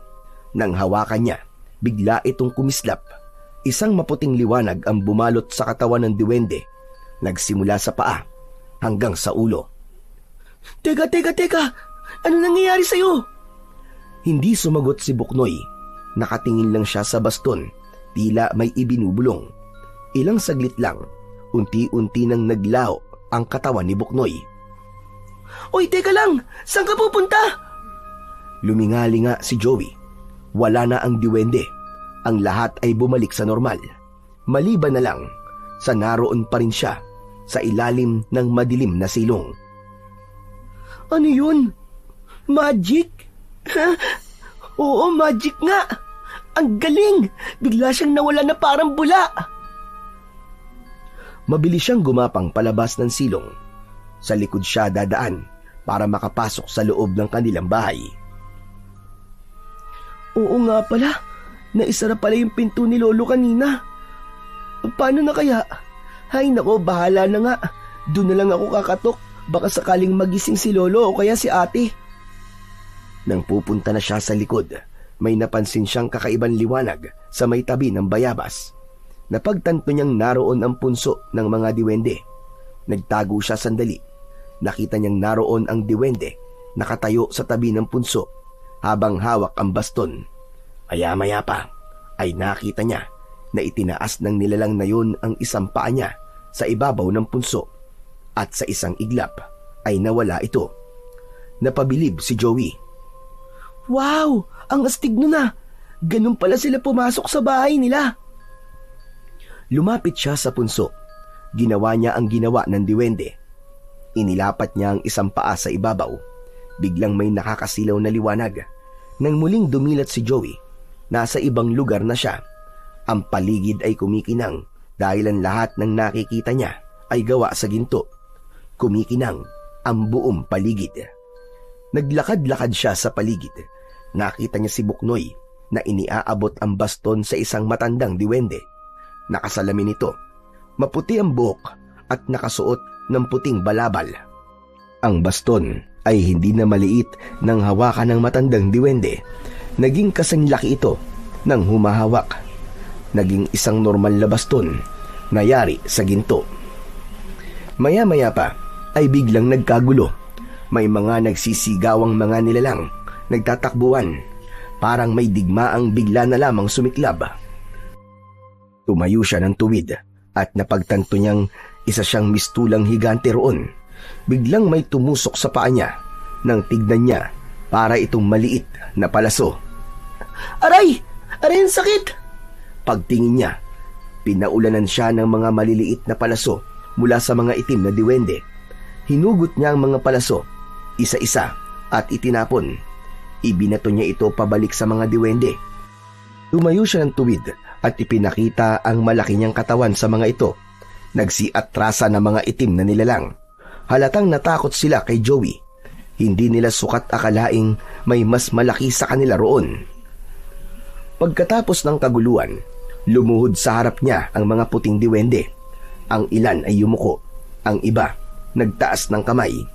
Nang hawakan niya, bigla itong kumislap. Isang maputing liwanag ang bumalot sa katawan ng diwende. Nagsimula sa paa hanggang sa ulo. Teka! Ano nangyayari sa'yo? Hindi sumagot si Buknoy. Nakatingin lang siya sa baston. Tila may ibinubulong. Ilang saglit lang, unti-unti nang naglaho ang katawan ni Buknoy. Oy, teka lang! Saan ka pupunta? Lumingali nga si Joey. Wala na ang diwende. Ang lahat ay bumalik sa normal. Maliban na lang sa naroon pa rin siya sa ilalim ng madilim na silong. Ano yun? Magic? Oo, magic nga! Ang galing! Bigla siyang nawala na parang bula! Mabilis siyang gumapang palabas ng silong. Sa likod siya dadaan para makapasok sa loob ng kanilang bahay. Oo nga pala, naisara pala yung pinto ni Lolo kanina. Paano na kaya? Hay nako, bahala na nga. Doon na lang ako kakatok. Baka sakaling magising si Lolo o kaya si ate. Nang pupunta na siya sa likod, may napansin siyang kakaibang liwanag sa may tabi ng bayabas. Napagtanto niyang naroon ang punso ng mga diwende. Nagtago siya sandali. Nakita niyang naroon ang diwende, nakatayo sa tabi ng punso habang hawak ang baston. Maya-maya pa ay nakita niya na itinaas ng nilalang na yun ang isang paa niya sa ibabaw ng punso at sa isang iglap ay nawala ito. Napabilib si Joey. Wow! Ang astig nun ah! Ganun pala sila pumasok sa bahay nila. Lumapit siya sa punso. Ginawa niya ang ginawa ng diwende. Inilapat niya ang isang paa sa ibabaw. Biglang may nakakasilaw na liwanag. Nang muling dumilat si Joey, nasa ibang lugar na siya. Ang paligid ay kumikinang dahil ang lahat ng nakikita niya ay gawa sa ginto. Kumikinang ang buong paligid. Naglakad-lakad siya sa paligid. Nakita niya si Buknoy na iniaabot ang baston sa isang matandang diwende. Nakasalamin ito. Maputi ang buhok at nakasuot ng puting balabal. Ang baston ay hindi na maliit nang hawakan ng matandang diwende. Naging kasing laki ito nang humahawak. Naging isang normal na baston na yari sa ginto. Maya-maya pa ay biglang nagkagulo. May mga nagsisigawang mga nilalang, nagtatakbuhan. Parang may digmaang bigla na lamang sumiklab. Tumayo siya ng tuwid at napagtanto niyang isa siyang mistulang higante roon. Biglang may tumusok sa paa niya. Nang tignan niya, para itong maliit na palaso. Aray! Aray, ang sakit! Pagtingin niya, pinaulanan siya ng mga maliliit na palaso mula sa mga itim na diwende. Hinugot niya ang mga palaso, isa-isa, at itinapon. Ibinato niya ito pabalik sa mga diwende. Tumayo siya ng tuwid at ipinakita ang malaki niyang katawan sa mga ito. Nagsiatrasa ng mga itim na nilalang. Halatang natakot sila kay Joey. Hindi nila sukat akalaing may mas malaki sa kanila roon. Pagkatapos ng kaguluhan, lumuhod sa harap niya ang mga puting diwende. Ang ilan ay yumuko, ang iba nagtaas ng kamay.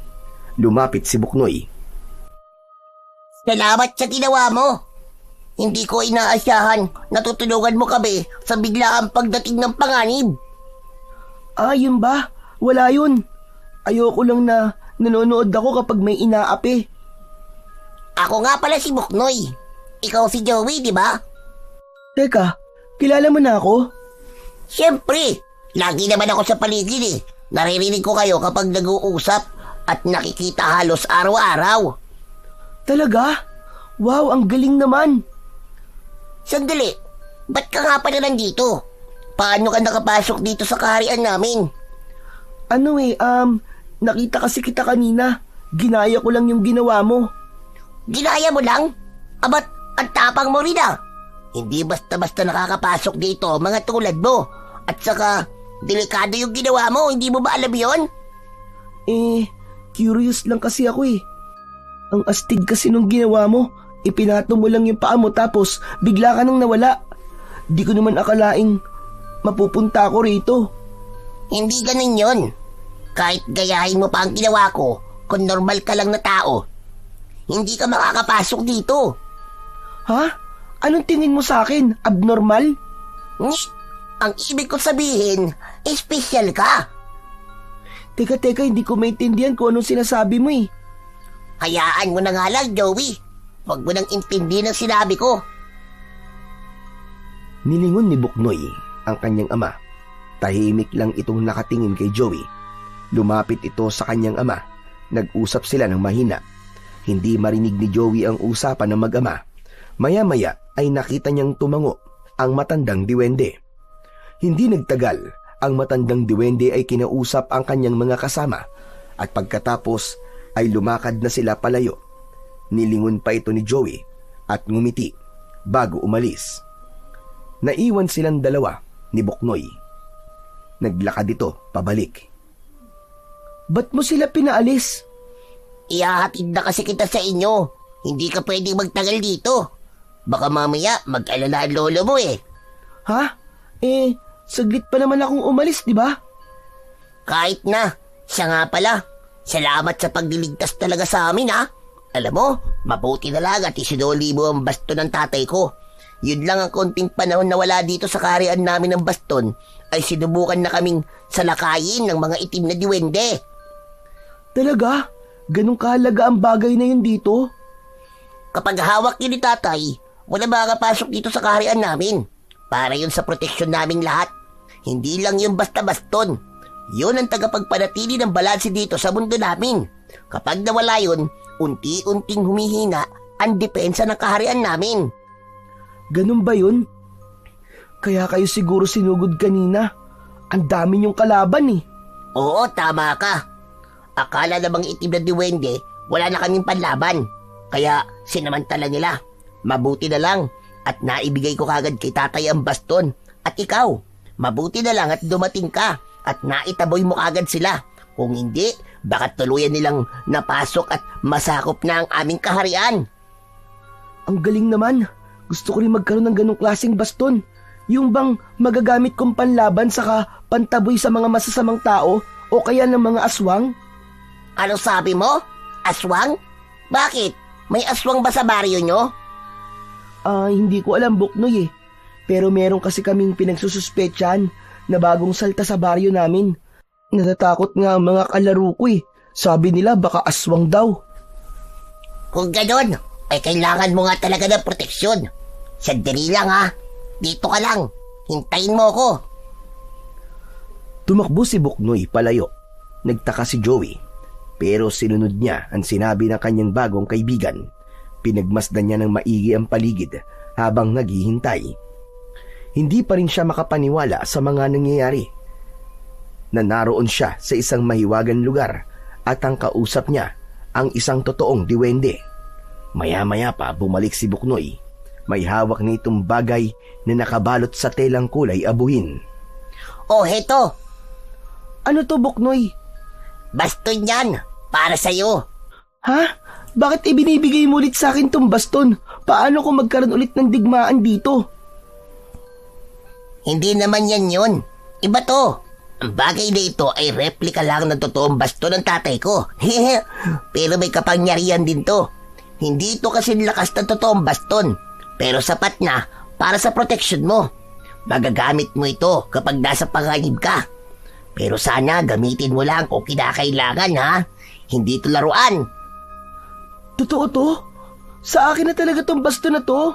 Lumapit si Buknoy. Salamat sa ginawa mo. Hindi ko inaasahan na tutulungan mo kami sa biglaang pagdating ng panganib. Ah, yun ba? Wala yun. Ayoko lang na nanonood ako kapag may inaapi. Ako nga pala si Buknoy. ikaw si Joey, di ba? Teka, kilala mo na ako? Siyempre, lagi naman ako sa paligid eh. Naririnig ko kayo kapag nag-uusap at nakikita halos araw-araw. Talaga? Wow, ang galing naman. Sandali, ba't ka nga pala nandito? Paano ka nakapasok dito sa kaharian namin? Nakita kasi kita kanina. Ginaya ko lang yung ginawa mo. Ginaya mo lang? Abat, ang tapang mo rin ah. Hindi basta-basta nakakapasok dito mga tulad mo. At saka, delikado yung ginawa mo, hindi mo ba alam yon? Curious lang kasi ako eh. Ang astig kasi nung ginawa mo. Ipinato mo lang yung paa mo tapos bigla ka nang nawala. Di ko naman akalaing mapupunta ako rito. Hindi ganun yon. Kahit gayahin mo pa ang ginawa ko, kung normal ka lang na tao, hindi ka makakapasok dito. Ha? Anong tingin mo sa akin? Abnormal? Ang ibig ko sabihin, espesyal ka. Teka, hindi ko maintindihan kung anong sinasabi mo eh. Hayaan mo na nga lang, Joey. Huwag mo nang intindihin ang sinabi ko. Nilingon ni Buknoy ang kanyang ama. Tahimik lang itong nakatingin kay Joey. Lumapit ito sa kanyang ama. Nag-usap sila ng mahina. Hindi marinig ni Joey ang usapan ng mag-ama. Maya-maya ay nakita niyang tumango ang matandang diwende. Hindi nagtagal, ang matandang diwende ay kinausap ang kanyang mga kasama at pagkatapos ay lumakad na sila palayo. Nilingon pa ito ni Joey at ngumiti bago umalis. Naiwan silang dalawa ni Buknoy. Naglakad ito pabalik. Ba't mo sila pinaalis? Ihahatid na kasi kita sa inyo. Hindi ka pwedeng magtagal dito. Baka mamaya mag-alala ang lolo mo eh. Ha? Saglit pa naman akong umalis, di ba? Kahit na, siya nga pala. Salamat sa pagliligtas talaga sa amin ha. Alam mo, mabuti na lang at isinuli mo ang baston ng tatay ko. Yun lang ang konting panahon na wala dito sa kaharian namin ng baston ay sinubukan na kaming salakayin ng mga itim na diwende. Talaga? Ganong kahalaga ang bagay na yun dito? Kapag hawak yun ni tatay, wala makakapasok dito sa kaharian namin. Para yun sa proteksyon naming lahat. Hindi lang yun basta baston. Yun ang tagapagpanatili ng balanse dito sa mundo namin. Kapag nawala yun, unti-unting humihina ang depensa ng kaharian namin. Ganun ba yun? Kaya kayo siguro sinugod kanina. Ang dami niyong kalaban eh. Oo, tama ka. Akala namang itim na diwende, wala na kaming panlaban. Kaya sinamantala nila. Mabuti na lang at naibigay ko kagad kay tatay ang baston. At ikaw, mabuti na lang at dumating ka at naitaboy mo kagad sila. Kung hindi, baka tuluyan nilang napasok at masakop na ang aming kaharian. Ang galing naman. Gusto ko rin magkaroon ng ganong klaseng baston. Yung bang magagamit kong panlaban saka pantaboy sa mga masasamang tao o kaya ng mga aswang? Ano sabi mo? Aswang? Bakit? May aswang ba sa baryo nyo? Hindi ko alam, Buknoy eh. Pero meron kasi kaming pinagsususpetsahan na bagong salta sa baryo namin. Natatakot nga ang mga kalaro ko eh. Sabi nila baka aswang daw. Kung ganon, ay kailangan mo nga talaga ng proteksyon. Sandali lang ha. Dito ka lang. Hintayin mo ako. Tumakbo si Buknoy palayo. Nagtaka si Joey. Pero sinunod niya ang sinabi ng kanyang bagong kaibigan. Pinagmasdan niya ng maigi ang paligid habang naghihintay. Hindi pa rin siya makapaniwala sa mga nangyayari. Na naroon siya sa isang mahiwagang lugar at ang kausap niya ang isang totoong diwende. Maya-maya pa bumalik si Buknoy. May hawak na itong bagay na nakabalot sa telang kulay abuhin. Oh, heto. Ano to, Buknoy? Baston yan. Para sa'yo. Ha? Bakit ibinibigay mo ulit sa akin tong baston? Paano kung magkaroon ulit ng digmaan dito? Hindi naman yan yun. Iba to. Ang bagay na ito ay replika lang ng totoong baston ng tatay ko. Pero may kapangyarihan din to. Hindi ito kasi lakas ng totoong baston. Pero sapat na para sa proteksyon mo. Magagamit mo ito kapag nasa panganib ka. Pero sana gamitin mo lang kung kinakailangan ha. Hindi ito laruan. Totoo to? Sa akin na talaga tong basto na to.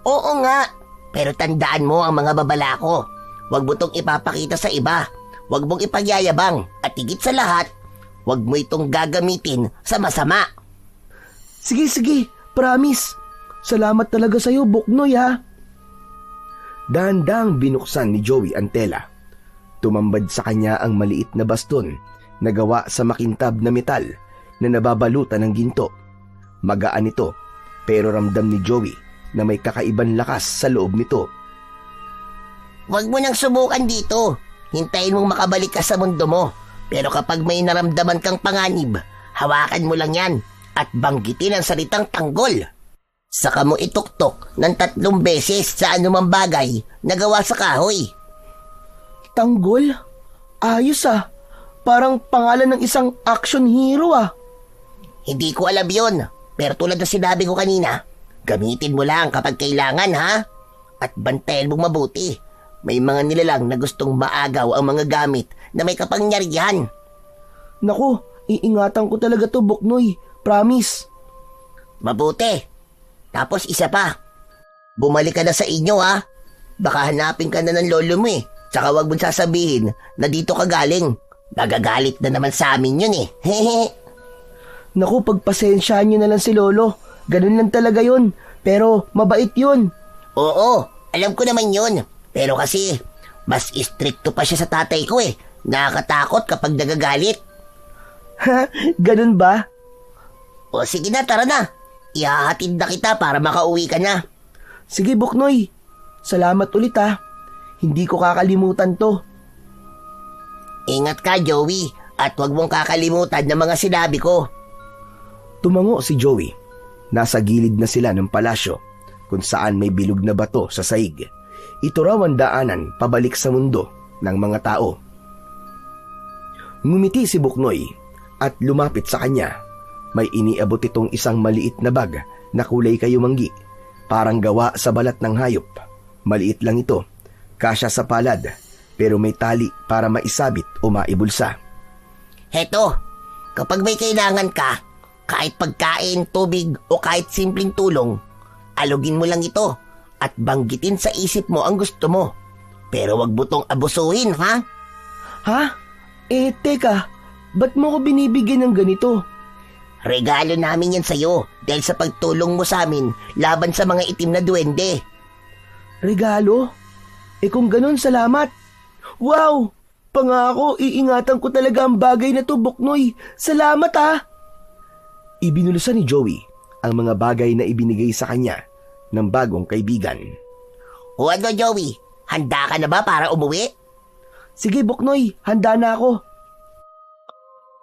Oo nga, pero tandaan mo ang mga babala ko. Huwag mo itong ipapakita sa iba. Huwag mong ipagyayabang. At higit sa lahat, huwag mo itong gagamitin sa masama. Sige, promise. Salamat talaga sa'yo, Buknoy ha. Dahan-dahang binuksan ni Joey ang tela. Tumambad sa kanya ang maliit na baston na gawa sa makintab na metal na nababalutan ng ginto. Magaan ito, pero ramdam ni Joey na may kakaibang lakas sa loob nito. Huwag mo nang subukan dito. Hintayin mong makabalik ka sa mundo mo. Pero kapag may naramdaman kang panganib, hawakan mo lang yan at banggitin ang salitang tanggol. Saka mo ituktok ng 3 beses sa anumang bagay na gawa sa kahoy. Tanggol? Ayos ah. Parang pangalan ng isang action hero ah. Hindi ko alam yon, pero tulad na sinabi ko kanina, gamitin mo lang kapag kailangan ha? At bantayan mong mabuti. May mga nilalang na gustong maagaw ang mga gamit na may kapangyarihan. Naku, iingatan ko talaga to, Buknoy. Promise. Mabuti. Tapos isa pa. Bumalik ka na sa inyo ha. Baka hanapin ka na ng lolo mo eh. Tsaka wag mong sasabihin na dito ka galing. Magagalit na naman sa amin yun eh. Hehe. Naku, pagpasensyaan nyo na lang si Lolo. Ganun lang talaga yun. Pero mabait yun. Oo, alam ko naman yun. Pero kasi, mas istrikto pa siya sa tatay ko eh. Nakakatakot kapag nagagalit. Ha? Ganun ba? O sige na, tara na. Ihahatid na kita para makauwi ka na. Sige, Buknoy. Salamat ulit ha. Hindi ko kakalimutan to. Ingat ka, Joey. At huwag mong kakalimutan ng mga sinabi ko. Tumango si Joey. Nasa gilid na sila ng palasyo kung saan may bilog na bato sa saig. Ito raw ang daanan pabalik sa mundo ng mga tao. Ngumiti si Buknoy at lumapit sa kanya. May iniabot itong isang maliit na bag na kulay kayumanggi, parang gawa sa balat ng hayop. Maliit lang ito, kasya sa palad, pero may tali para maisabit o maibulsa. Heto, kapag may kailangan ka, kahit pagkain, tubig o kahit simpleng tulong, alugin mo lang ito at banggitin sa isip mo ang gusto mo. Pero wag mo tong abusuhin, ha? Ha? Teka. Ba't mo ko binibigyan ng ganito? Regalo namin yan sa'yo dahil sa pagtulong mo sa amin laban sa mga itim na duwende. Regalo? Kung ganun, salamat. Wow! Pangako, iingatan ko talaga ang bagay na to, Buknoy. Salamat ha! Ibinulusan ni Joey ang mga bagay na ibinigay sa kanya ng bagong kaibigan. O ano, Joey? Handa ka na ba para umuwi? Sige, Buknoy. Handa na ako.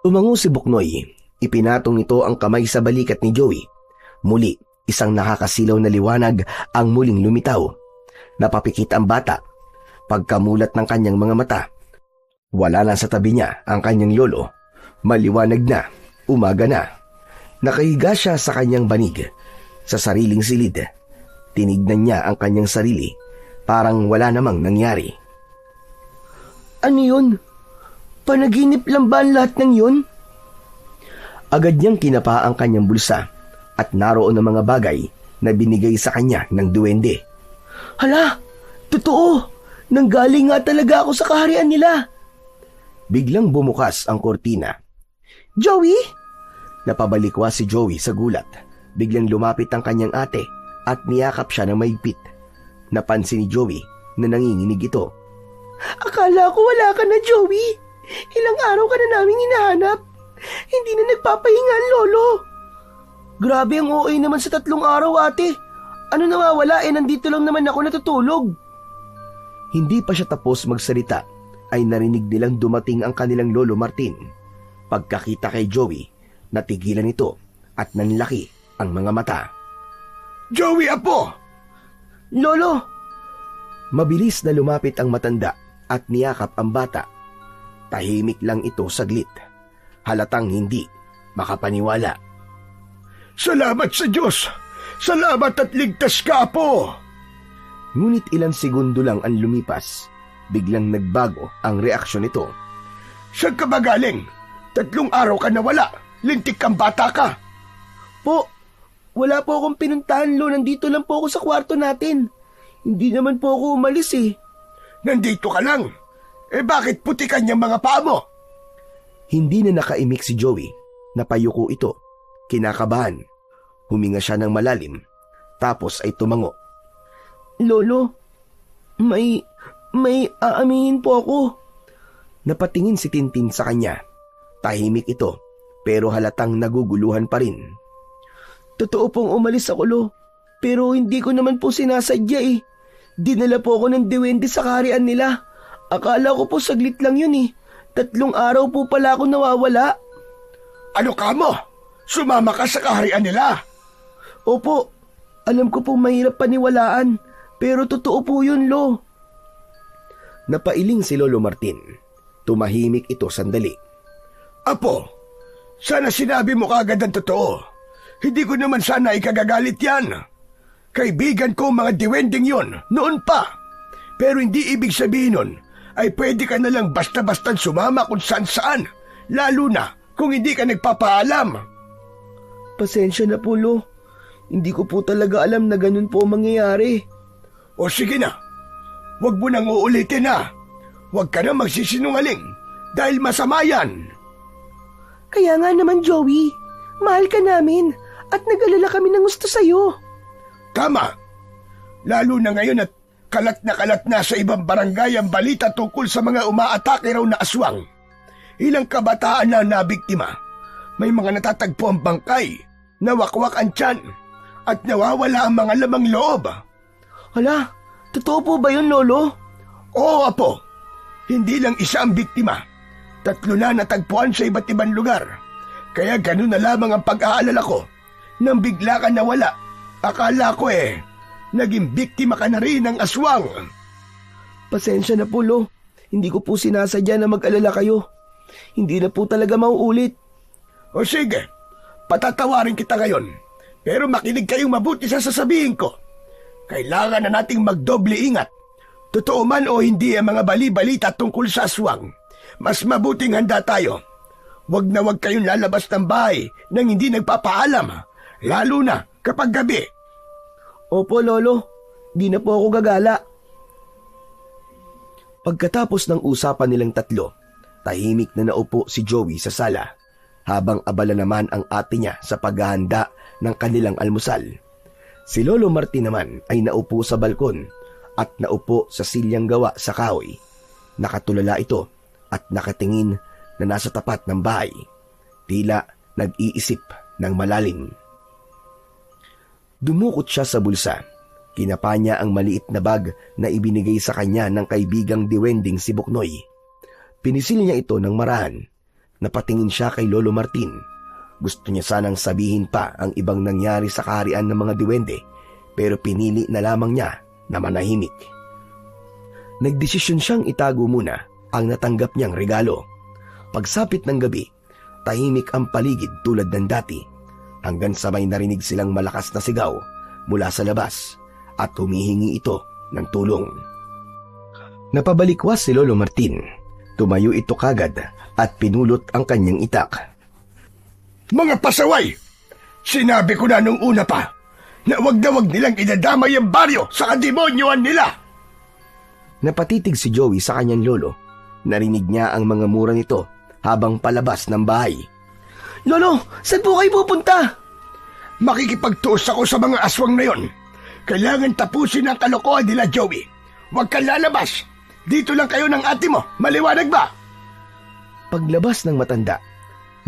Tumango si Buknoy. Ipinatong nito ang kamay sa balikat ni Joey. Muli, isang nakakasilaw na liwanag ang muling lumitaw. Napapikit ang bata. Pagkamulat ng kanyang mga mata, wala na sa tabi niya ang kanyang lolo. Maliwanag na, umaga na. Nakahiga siya sa kanyang banig, sa sariling silid. Tinignan niya ang kanyang sarili, parang wala namang nangyari. Ano yun? Panaginip lang ba ang lahat ng yun? Agad niyang kinapa ang kanyang bulsa at naroon ang mga bagay na binigay sa kanya ng duwende. Hala! Totoo! Nanggaling nga talaga ako sa kaharian nila. Biglang bumukas ang kortina. Joey? Napabalikwa si Joey sa gulat. Biglang lumapit ang kanyang ate at niyakap siya ng mahigpit. Napansin ni Joey na nanginginig ito. Akala ko wala ka na, Joey. Ilang araw ka na naming hinahanap. Hindi na nagpapahinga ang lolo. Grabe ang OA naman sa 3 araw, ate. Ano nawawala nandito lang naman ako natutulog. Hindi pa siya tapos magsalita ay narinig nilang dumating ang kanilang lolo Martin. Pagkakita kay Joey, natigilan ito at nanlaki ang mga mata. Joey, apo! Lolo! Mabilis na lumapit ang matanda at niyakap ang bata. Tahimik lang ito saglit. Halatang hindi makapaniwala. Salamat sa Diyos! Salamat at ligtas ka, apo! Ngunit ilang segundo lang ang lumipas. Biglang nagbago ang reaksyon nito. Saan ka ba galing? 3 araw ka nawala. Lintik kang bata ka. Po, Wala po akong pinuntahan, Lo. Nandito lang po ako sa kwarto natin. Hindi naman po ako umalis eh. Nandito ka lang. Bakit putikan yung mga paa mo? Hindi na nakaimik si Joey. Napayuko ito. Kinakabahan. Huminga siya ng malalim. Tapos ay tumango. Lolo, may aaminin po ako. Napatingin si Tintin sa kanya. Tahimik ito, pero halatang naguguluhan pa rin. Totoo pong umalis ako, Lo. Pero hindi ko naman po sinasadya eh. Dinala po ako ng diwende sa kaharian nila. Akala ko po saglit lang yun eh. 3 araw po pala ako nawawala. Ano ka mo? Sumama ka sa kaharian nila. Opo, alam ko po mahirap paniwalaan. Pero totoo po yun, Lo. Napailing si Lolo Martin. Tumahimik ito sandali. Apo, sana sinabi mo kagad ang totoo. Hindi ko naman sana ikagagalit yan. Kaibigan ko mga diwending yon noon pa. Pero hindi ibig sabihin nun ay pwede ka na lang basta-basta sumama kung saan-saan. Lalo na kung hindi ka nagpapaalam. Pasensya na po, Lo. Hindi ko po talaga alam na ganun po mangyayari. O sige na, huwag mo nang uulitin na. Huwag ka na magsisinungaling dahil masama yan. Kaya nga naman, Joey. Mahal ka namin at nag-alala kami ng gusto sa'yo. Tama. Lalo na ngayon at kalat na sa ibang barangay ang balita tungkol sa mga umaatake raw na aswang. Ilang kabataan na nabiktima. May mga natatagpo ang bangkay, nawakwak ang tiyan, at nawawala ang mga lamang loob. Hala, totoo po ba yun, Lolo? Oo, Apo. Hindi lang isa ang biktima. 3 na natagpuan sa iba't ibang lugar. Kaya ganun na lamang ang pag-aalala ko. Nang bigla ka nawala, akala ko naging biktima ka na rin ng aswang. Pasensya na po, Lo. Hindi ko po sinasadya na mag-alala kayo. Hindi na po talaga mauulit. O sige, patatawarin kita ngayon. Pero makinig kayong mabuti sa sasabihin ko. Kailangan na nating magdoble ingat. Totoo man o hindi ang mga bali-balita tungkol sa aswang, mas mabuting handa tayo. Huwag na huwag kayong lalabas ng bahay nang hindi nagpapaalam, lalo na kapag gabi. Opo, Lolo. Di na po ako gagala. Pagkatapos ng usapan nilang 3, tahimik na naupo si Joey sa sala, habang abala naman ang ate niya sa paghahanda ng kanilang almusal. Si Lolo Martin naman ay naupo sa balkon at naupo sa silyang gawa sa kahoy. Nakatulala ito at nakatingin na nasa tapat ng bahay. Tila nag-iisip ng malalim. Dumukot siya sa bulsa. Kinapa niya ang maliit na bag na ibinigay sa kanya ng kaibigang diwending si Buknoy. Pinisil niya ito ng marahan. Napatingin siya kay Lolo Martin. Gusto niya sanang sabihin pa ang ibang nangyari sa kaharian ng mga diwende, pero pinili na lamang niya na manahimik. Nagdesisyon siyang itago muna ang natanggap niyang regalo. Pagsapit ng gabi, tahimik ang paligid tulad ng dati, hanggang sa may narinig silang malakas na sigaw mula sa labas at humihingi ito ng tulong. Napabalikwas si Lolo Martin. Tumayo ito kagad at pinulot ang kanyang itak. Mga pasaway! Sinabi ko na nung una pa na wag nilang idadamay ang baryo sa kademonyoan nila! Napatitig si Joey sa kanyang lolo. Narinig niya ang mga mura nito habang palabas ng bahay. Lolo, saan po kayo pupunta? Makikipagtuos ako sa mga aswang na yon. Kailangan tapusin ang kalokohan nila, Joey. Huwag kang lalabas. Dito lang kayo ng ate mo. Maliwanag ba? Paglabas ng matanda,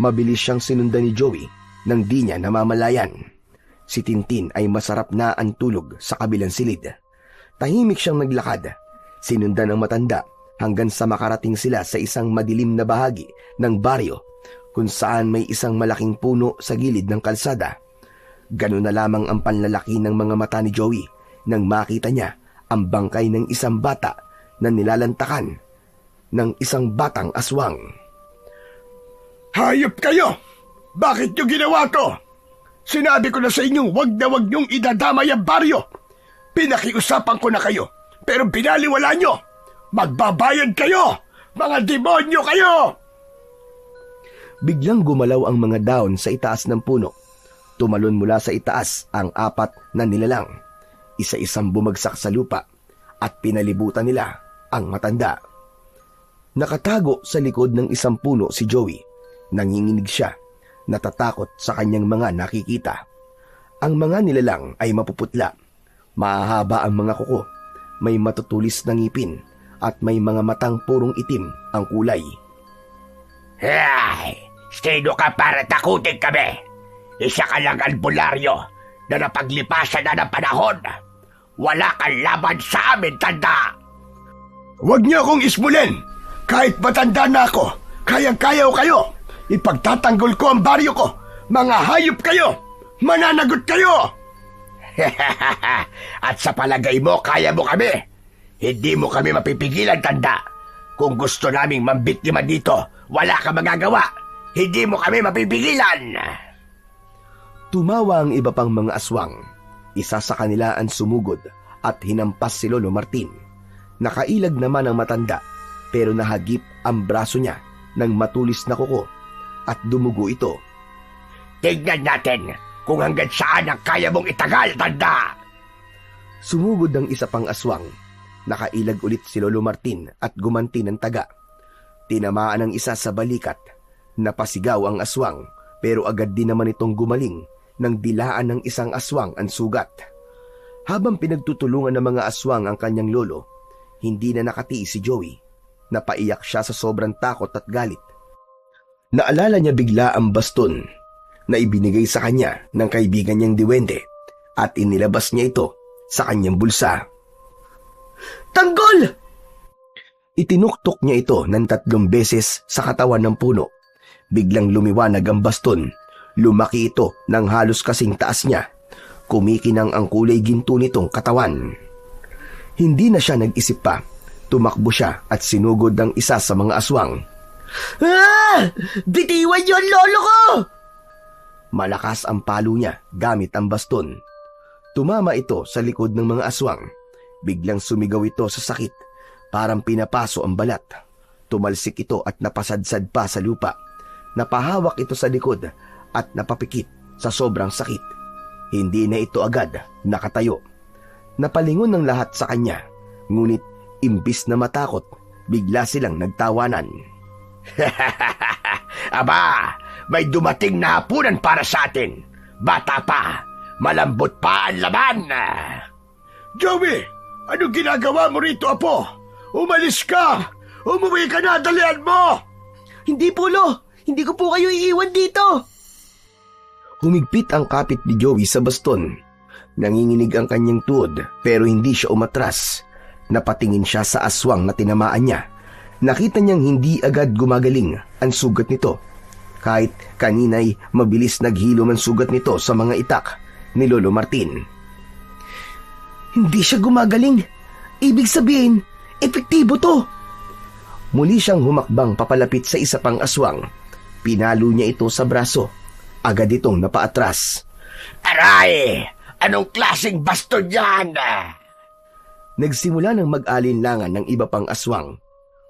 mabilis siyang sinundan ni Joey nang di niya namamalayan. Si Tintin ay masarap na ang tulog sa kabilang silid. Tahimik siyang naglakad. Sinundan ng matanda hanggang sa makarating sila sa isang madilim na bahagi ng baryo kung saan may isang malaking puno sa gilid ng kalsada. Ganun na lamang ang panlalaki ng mga mata ni Joey nang makita niya ang bangkay ng isang bata na nilalantakan ng isang batang aswang. Hayop kayo! Bakit nyo ginawa to? Sinabi ko na sa inyong wag nyong idadamay ang baryo. Pinakiusapan ko na kayo, pero binaliwala nyo. Magbabayad kayo! Mga demonyo kayo! Biglang gumalaw ang mga daon sa itaas ng puno. Tumalon mula sa itaas ang 4 na nilalang. Isa-isang bumagsak sa lupa at pinalibutan nila ang matanda. Nakatago sa likod ng isang puno si Joey. Nanginginig siya, natatakot sa kanyang mga nakikita. Ang mga nilalang ay mapuputla. Mahahaba ang mga kuko, may matutulis na ngipin, at may mga matang purong itim ang kulay. Ay, sino ka para takutin kami? Isa ka lang albularyo na napaglipasan na ng panahon. Wala kang laban sa amin, tanda! Huwag niyo akong ismulin! Kahit matanda na ako, kayang-kaya ko kayo! Ipagtatanggol ko ang baryo ko! Mga hayop kayo! Mananagot kayo! At sa palagay mo, kaya mo kami? Hindi mo kami mapipigilan, tanda! Kung gusto naming mambiktima dito, wala ka magagawa! Hindi mo kami mapipigilan! Tumawa ang iba pang mga aswang. Isa sa kanila ang sumugod at hinampas si Lolo Martin. Nakailag naman ang matanda, pero nahagip ang braso niya ng matulis na kuko at dumugo ito. Tignan natin kung hanggang saan ang kaya mong itagal, tanda! Sumugod ang isa pang aswang. Nakailag ulit si Lolo Martin at gumanti ng taga. Tinamaan ang isa sa balikat. Napasigaw ang aswang, pero agad din naman itong gumaling nang dilaan ng isang aswang ang sugat. Habang pinagtutulungan ng mga aswang ang kanyang lolo, hindi na nakatiis si Joey. Napaiyak siya sa sobrang takot at galit. Naalala niya bigla ang baston na ibinigay sa kanya ng kaibigan niyang diwende at inilabas niya ito sa kanyang bulsa. Tanggol! Itinuktok niya ito ng 3 beses sa katawan ng puno. Biglang lumiwanag ang baston. Lumaki ito ng halos kasing taas niya. Kumikinang ang kulay ginto nitong katawan. Hindi na siya nag-isip pa. Tumakbo siya at sinugod ang isa sa mga aswang. Ah! Bitiwan niyo ang lolo ko! Malakas ang palo niya gamit ang baston. Tumama ito sa likod ng mga aswang. Biglang sumigaw ito sa sakit. Parang pinapaso ang balat. Tumalsik ito at napasadsad pa sa lupa. Napahawak ito sa likod at napapikit sa sobrang sakit. Hindi na ito agad nakatayo. Napalingon ng lahat sa kanya, ngunit imbis na matakot, bigla silang nagtawanan. Aba, may dumating na hapunan para sa atin. Bata pa, malambot pa ang laban. Joey, anong ginagawa mo rito, apo? Umalis ka! Umuwi ka na, dalian mo! Hindi, Pulo! Hindi ko po kayo iiwan dito! Humigpit ang kapit ni Joey sa baston. Nanginginig ang kanyang tuhod pero hindi siya umatras. Napatingin siya sa aswang na tinamaan niya. Nakita niyang hindi agad gumagaling ang sugat nito. Kahit kanina'y mabilis naghilom ang sugat nito sa mga itak ni Lolo Martin. Hindi siya gumagaling. Ibig sabihin, epektibo to. Muli siyang humakbang papalapit sa isa pang aswang. Pinalo niya ito sa braso. Agad itong napaatras. Aray! Anong klaseng baston yan? Nagsimula ng mag-alinlangan ng iba pang aswang.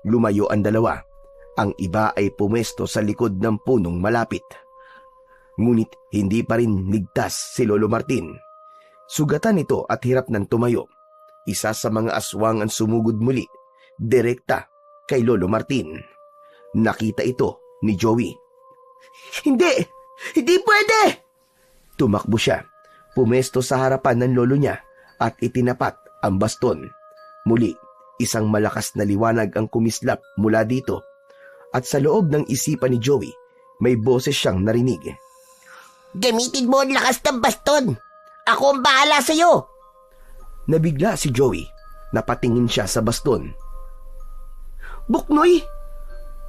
Lumayo ang dalawa. Ang iba ay pumesto sa likod ng punong malapit. Ngunit hindi pa rin ligtas si Lolo Martin. Sugatan ito at hirap ng tumayo. Isa sa mga aswang ang sumugod muli, direkta kay Lolo Martin. Nakita ito ni Joey. Hindi! Hindi pwede! Tumakbo siya. Pumesto sa harapan ng lolo niya at itinapat ang baston. Muli, isang malakas na liwanag ang kumislap mula dito. At sa loob ng isipan ni Joey, may boses siyang narinig. Gamitin mo ang lakas ng baston. Ako ang bahala sa'yo. Nabigla si Joey. Napatingin siya sa baston. Buknoy!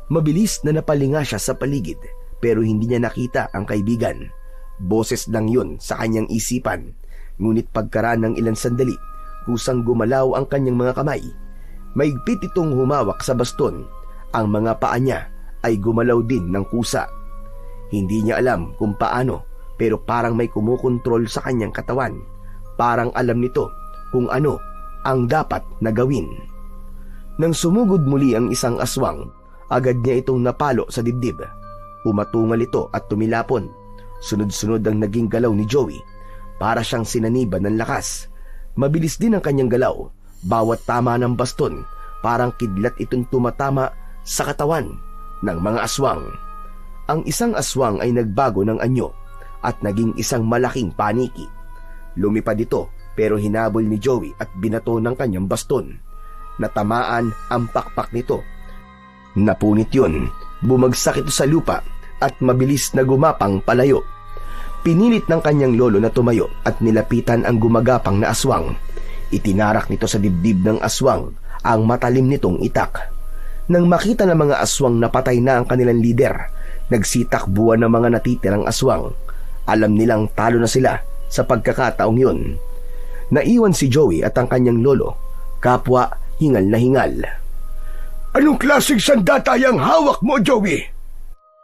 Mabilis na napalinga siya sa paligid pero hindi niya nakita ang kaibigan. Boses lang yun sa kanyang isipan. Ngunit pagkaraan ng ilang sandali, kusang gumalaw ang kanyang mga kamay. Maigpit itong humawak sa baston. Ang mga paa niya ay gumalaw din ng kusa. Hindi niya alam kung paano pero parang may kumukontrol sa kanyang katawan. Parang alam nito kung ano ang dapat na gawin. Nang sumugod muli ang isang aswang, agad niya itong napalo sa dibdib. Umatungal ito at tumilapon. Sunod-sunod ang naging galaw ni Joey. Para siyang sinaniban ng lakas. Mabilis din ang kanyang galaw. Bawat tama ng baston, parang kidlat itong tumatama sa katawan ng mga aswang. Ang isang aswang ay nagbago ng anyo at naging isang malaking paniki. Lumipad ito pero hinabol ni Joey at binato ng kanyang baston. Natamaan ang pakpak nito. Napunit yun. Bumagsak ito sa lupa at mabilis na gumapang palayo. Pinilit ng kanyang lolo na tumayo at nilapitan ang gumagapang na aswang. Itinarak nito sa dibdib ng aswang ang matalim nitong itak. Nang makita ng mga aswang na patay na ang kanilang lider, nagsitakbuhan ng mga natitirang aswang. Alam nilang talo na sila sa pagkakataong yun. Naiwan si Joey at ang kanyang lolo, kapwa hingal na hingal. Anong klaseng sandata ang hawak mo, Joey?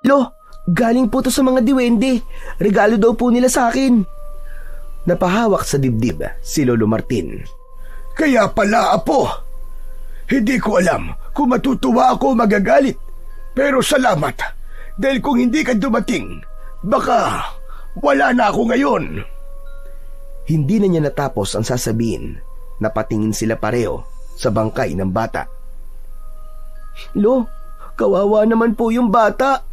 Lo, galing po to sa mga diwende. Regalo daw po nila sa akin. Napahawak sa dibdib si Lolo Martin. Kaya pala, Apo. Hindi ko alam kung matutuwa ako o magagalit. Pero salamat. Dahil kung hindi ka dumating, baka wala na ako ngayon. Hindi na niya natapos ang sasabihin. Napatingin sila pareho sa bangkay ng bata. Lo, kawawa naman po yung bata.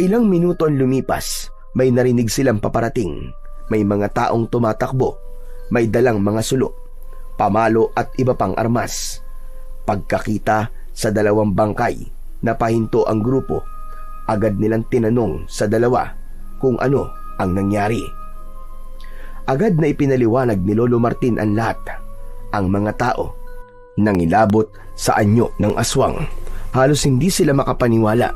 Ilang minuto ang lumipas, may narinig silang paparating. May mga taong tumatakbo, may dalang mga sulo, pamalo at iba pang armas. Pagkakita sa dalawang bangkay, napahinto ang grupo. Agad nilang tinanong sa dalawa kung ano ang nangyari. Agad na ipinaliwanag ni Lolo Martin ang lahat. Ang mga tao nangilabot sa anyo ng aswang. Halos hindi sila makapaniwala.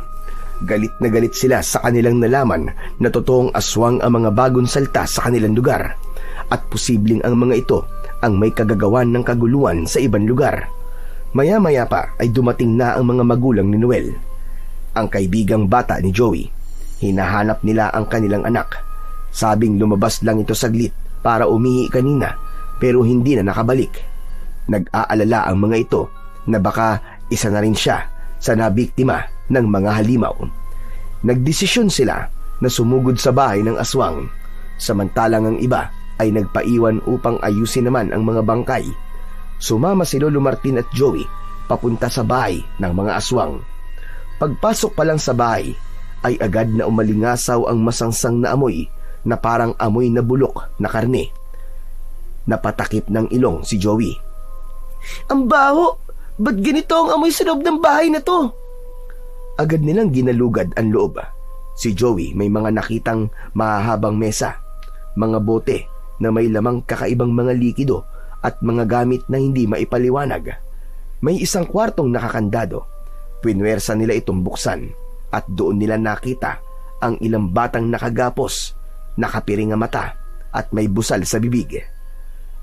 Galit na galit sila sa kanilang nalaman na totoong aswang ang mga bagong salta sa kanilang lugar at posibleng ang mga ito ang may kagagawan ng kaguluhan sa ibang lugar. Maya-maya pa ay dumating na ang mga magulang ni Noel. Ang kaibigang bata ni Joey. Hinahanap nila ang kanilang anak. Sabing lumabas lang ito saglit para umihi kanina pero hindi na nakabalik. Nag-aalala ang mga ito na baka isa na rin siya sa nabiktima ng mga halimaw. Nagdesisyon sila na sumugod sa bahay ng aswang, samantalang ang iba ay nagpaiwan upang ayusin naman ang mga bangkay. Sumama si Lolo Martin at Joey papunta sa bahay ng mga aswang. Pagpasok pa lang sa bahay ay agad na umalingasaw ang masangsang na amoy na parang amoy na bulok na karne. Napatakip ng ilong si Joey. Ang baho! Ba't ganito ang amoy sa loob ng bahay na to? Agad nilang ginalugad ang loob. Si Joey may mga nakitang mahahabang mesa, mga bote na may lamang kakaibang mga likido at mga gamit na hindi maipaliwanag. May isang kwartong nakakandado. Pinwersa nila itong buksan at doon nila nakita ang ilang batang nakagapos, nakapiring ang mata at may busal sa bibig.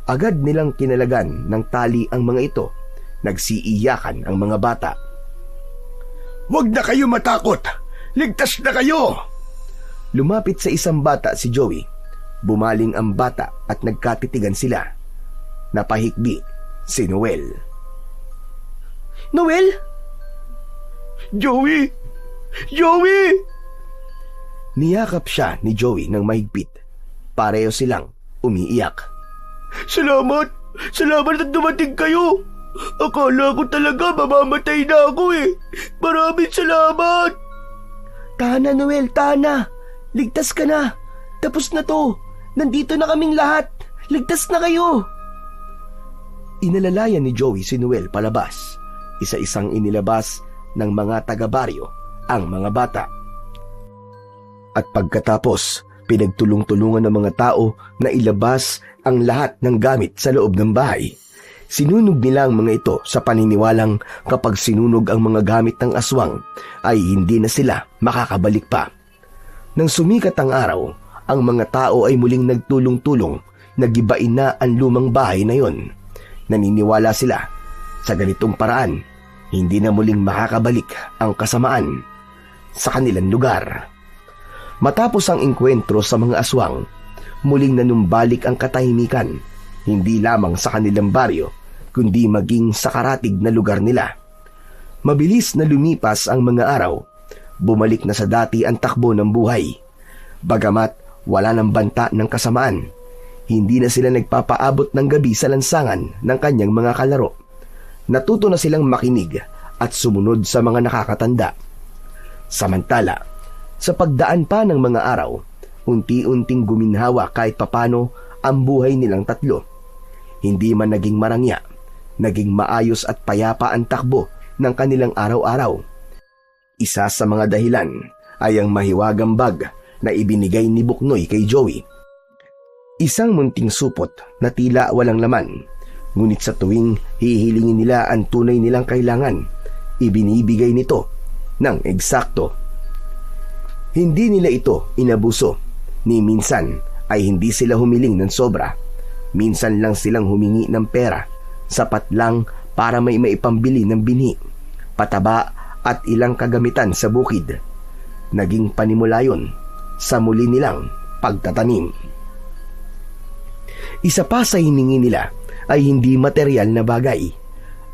Agad nilang kinalagan ng tali ang mga ito. Nagsiiyakan ang mga bata. Huwag na kayo matakot! Ligtas na kayo! Lumapit sa isang bata si Joey. Bumaling ang bata at nagkatitigan sila. Napahikbi si Noel. Noel? Joey! Joey! Niyakap siya ni Joey ng mahigpit. Pareho silang umiiyak. Salamat! Salamat at dumating kayo! Akala ko talaga mamamatay na ako eh. Maraming salamat. Tana, Noel, tana. Ligtas ka na. Tapos na to. Nandito na kaming lahat. Ligtas na kayo. Inalalayan ni Joey si Noel palabas. Isa-isang inilabas ng mga taga-baryo ang mga bata. At pagkatapos, pinagtulong-tulungan ng mga tao na ilabas ang lahat ng gamit sa loob ng bahay. Sinunog nila ang mga ito sa paniniwalang kapag sinunog ang mga gamit ng aswang ay hindi na sila makakabalik pa. Nang sumikat ang araw, ang mga tao ay muling nagtulong-tulong na gibain na ang lumang bahay na yon. Naniniwala sila sa ganitong paraan, hindi na muling makakabalik ang kasamaan sa kanilang lugar. Matapos ang engkwentro sa mga aswang, muling nanumbalik ang katahimikan, hindi lamang sa kanilang baryo, kundi maging sa karatig na lugar nila. Mabilis na lumipas ang mga araw, bumalik na sa dati ang takbo ng buhay. Bagamat wala ng banta ng kasamaan, hindi na sila nagpapaabot ng gabi sa lansangan ng kanyang mga kalaro. Natuto na silang makinig at sumunod sa mga nakakatanda. Samantala, sa pagdaan pa ng mga araw, unti-unting guminhawa kahit papano ang buhay nilang tatlo. Hindi man naging marangya, naging maayos at payapa ang takbo ng kanilang araw-araw. Isa sa mga dahilan ay ang mahiwagang bag na ibinigay ni Buknoy kay Joey. Isang munting supot na tila walang laman, ngunit sa tuwing hihilingin nila ang tunay nilang kailangan, ibinibigay nito ng eksakto. Hindi nila ito inabuso, ni minsan ay hindi sila humiling ng sobra. Minsan lang silang humingi ng pera, sapat lang para may maipambili ng binhi, pataba at ilang kagamitan sa bukid. Naging panimula yun sa muli nilang pagtatanim. Isa pa sa hiningi nila ay hindi material na bagay.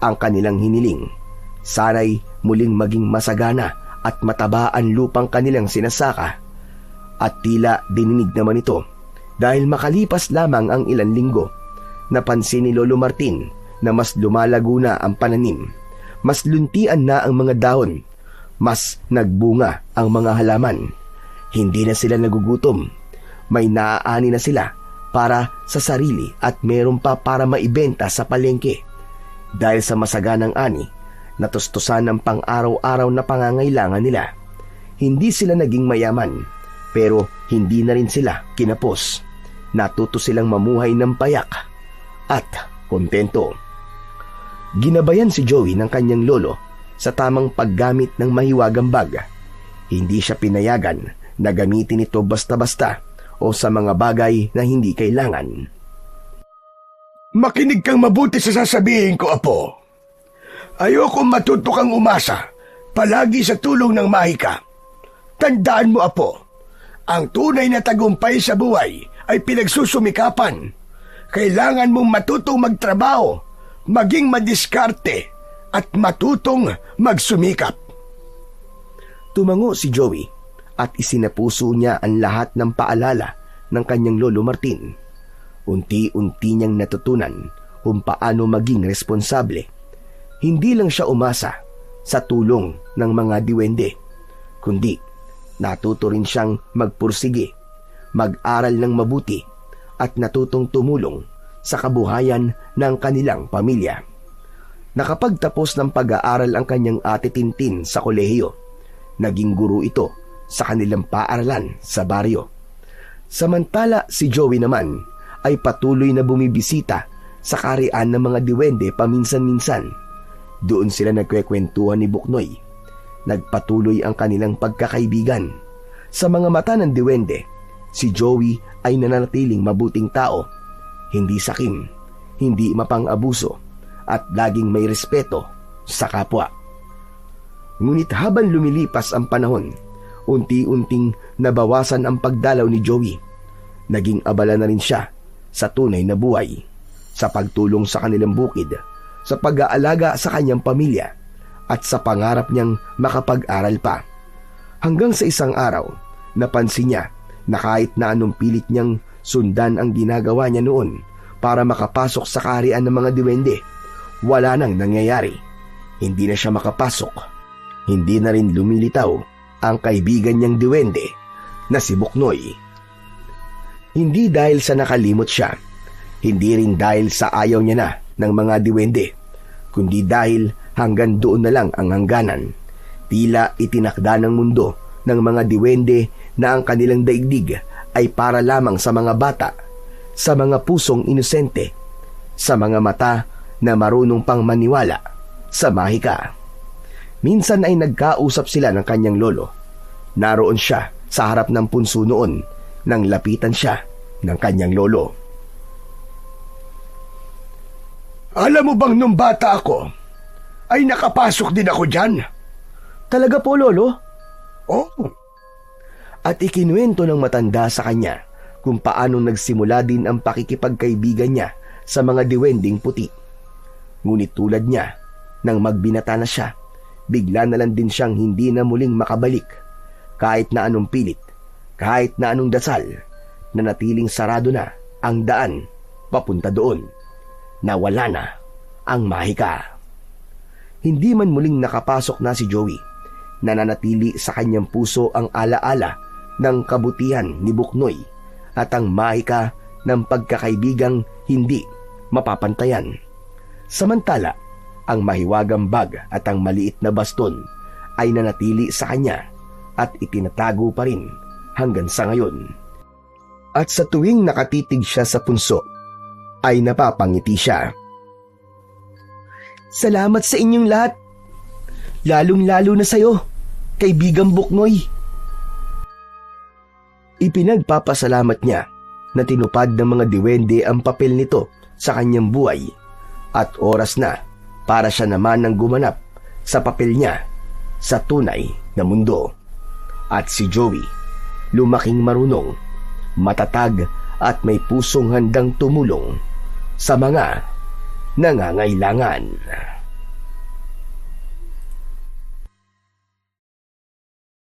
Ang kanilang hiniling, sana'y muling maging masagana at mataba ang lupang kanilang sinasaka. At tila dininig naman ito dahil makalipas lamang ang ilang linggo, napansin ni Lolo Martin na mas lumalago na ang pananim, mas luntian na ang mga dahon, mas nagbunga ang mga halaman. Hindi na sila nagugutom, may naaani na sila para sa sarili at meron pa para maibenta sa palengke. Dahil sa masaganang ani, natustusan ang pang-araw-araw na pangangailangan nila. Hindi sila naging mayaman, pero hindi na rin sila kinapos. Natuto silang mamuhay ng payak at kontento. Ginabayan si Joey ng kanyang lolo sa tamang paggamit ng mahiwagang bag. Hindi siya pinayagan na gamitin ito basta-basta o sa mga bagay na hindi kailangan. Makinig kang mabuti sa sasabihin ko, Apo. Ayoko matuto kang umasa palagi sa tulong ng mahika. Tandaan mo, Apo, ang tunay na tagumpay sa buhay ay pinagsusumikapan. Kailangan mong matutong magtrabaho, maging madiskarte, at matutong magsumikap. Tumango si Joey at isinapuso niya ang lahat ng paalala ng kanyang Lolo Martin. Unti-unti niyang natutunan kung paano maging responsable. Hindi lang siya umasa sa tulong ng mga diwende, kundi natuto rin siyang magpursige, mag-aral ng mabuti at natutong tumulong sa kabuhayan ng kanilang pamilya. Nakapagtapos ng pag-aaral ang kanyang ate Tintin sa kolehiyo. Naging guro ito sa kanilang paaralan sa baryo. Samantala si Joey naman ay patuloy na bumibisita sa karian ng mga diwende paminsan-minsan. Doon sila nagkwekwentuhan ni Buknoy. Nagpatuloy ang kanilang pagkakaibigan. Sa mga mata ng diwende, si Joey ay nananatiling mabuting tao. Hindi sakim, hindi mapang-abuso, at laging may respeto sa kapwa. Ngunit habang lumilipas ang panahon, unti-unting nabawasan ang pagdalaw ni Joey. Naging abala na rin siya sa tunay na buhay, sa pagtulong sa kanilang bukid, sa pag-aalaga sa kanyang pamilya, at sa pangarap niyang makapag-aral pa. Hanggang sa isang araw, napansin niya na kahit na anong pilit niyang sundan ang ginagawa niya noon para makapasok sa kaharian ng mga diwende, wala nang nangyayari. Hindi na siya makapasok. Hindi na rin lumilitaw ang kaibigan niyang diwende na si Buknoy. Hindi dahil sa nakalimot siya, hindi rin dahil sa ayaw niya na ng mga diwende, kundi dahil hanggang doon na lang ang hangganan. Tila itinakda ng mundo ng mga diwende na ang kanilang daigdig ay para lamang sa mga bata, sa mga pusong inosente, sa mga mata na marunong pang maniwala sa mahika. Minsan ay nagkausap sila ng kanyang lolo. Naroon siya sa harap ng punso noon nang lapitan siya ng kanyang lolo. Alam mo bang nung bata ako, ay nakapasok din ako dyan? Talaga po, lolo? Oh, At ikinuwento ng matanda sa kanya kung paano nagsimula din ang pakikipagkaibigan niya sa mga diwending puti. Ngunit tulad niya, nang magbinata na siya, bigla na lang din siyang hindi na muling makabalik. Kahit na anong pilit, kahit na anong dasal, nanatiling sarado na ang daan papunta doon, na wala na ang Mahika. Hindi man muling nakapasok na si Joey, nananatili sa kanyang puso ang alaala ng kabutihan ni Buknoy at ang Mahika ng pagkakaibigang hindi mapapantayan. Samantala, ang mahiwagang bag at ang maliit na baston ay nanatili sa kanya at itinatago pa rin hanggang sa ngayon. At sa tuwing nakatitig siya sa punso, ay napapangiti siya. Salamat sa inyong lahat. Lalong-lalo na sa'yo, kaibigang Buknoy. Ipinagpapasalamat niya na tinupad ng mga diwende ang papel nito sa kanyang buhay at oras na para siya naman ang gumanap sa papel niya sa tunay na mundo. At si Joey, lumaking marunong, matatag at may pusong handang tumulong sa mga nangangailangan.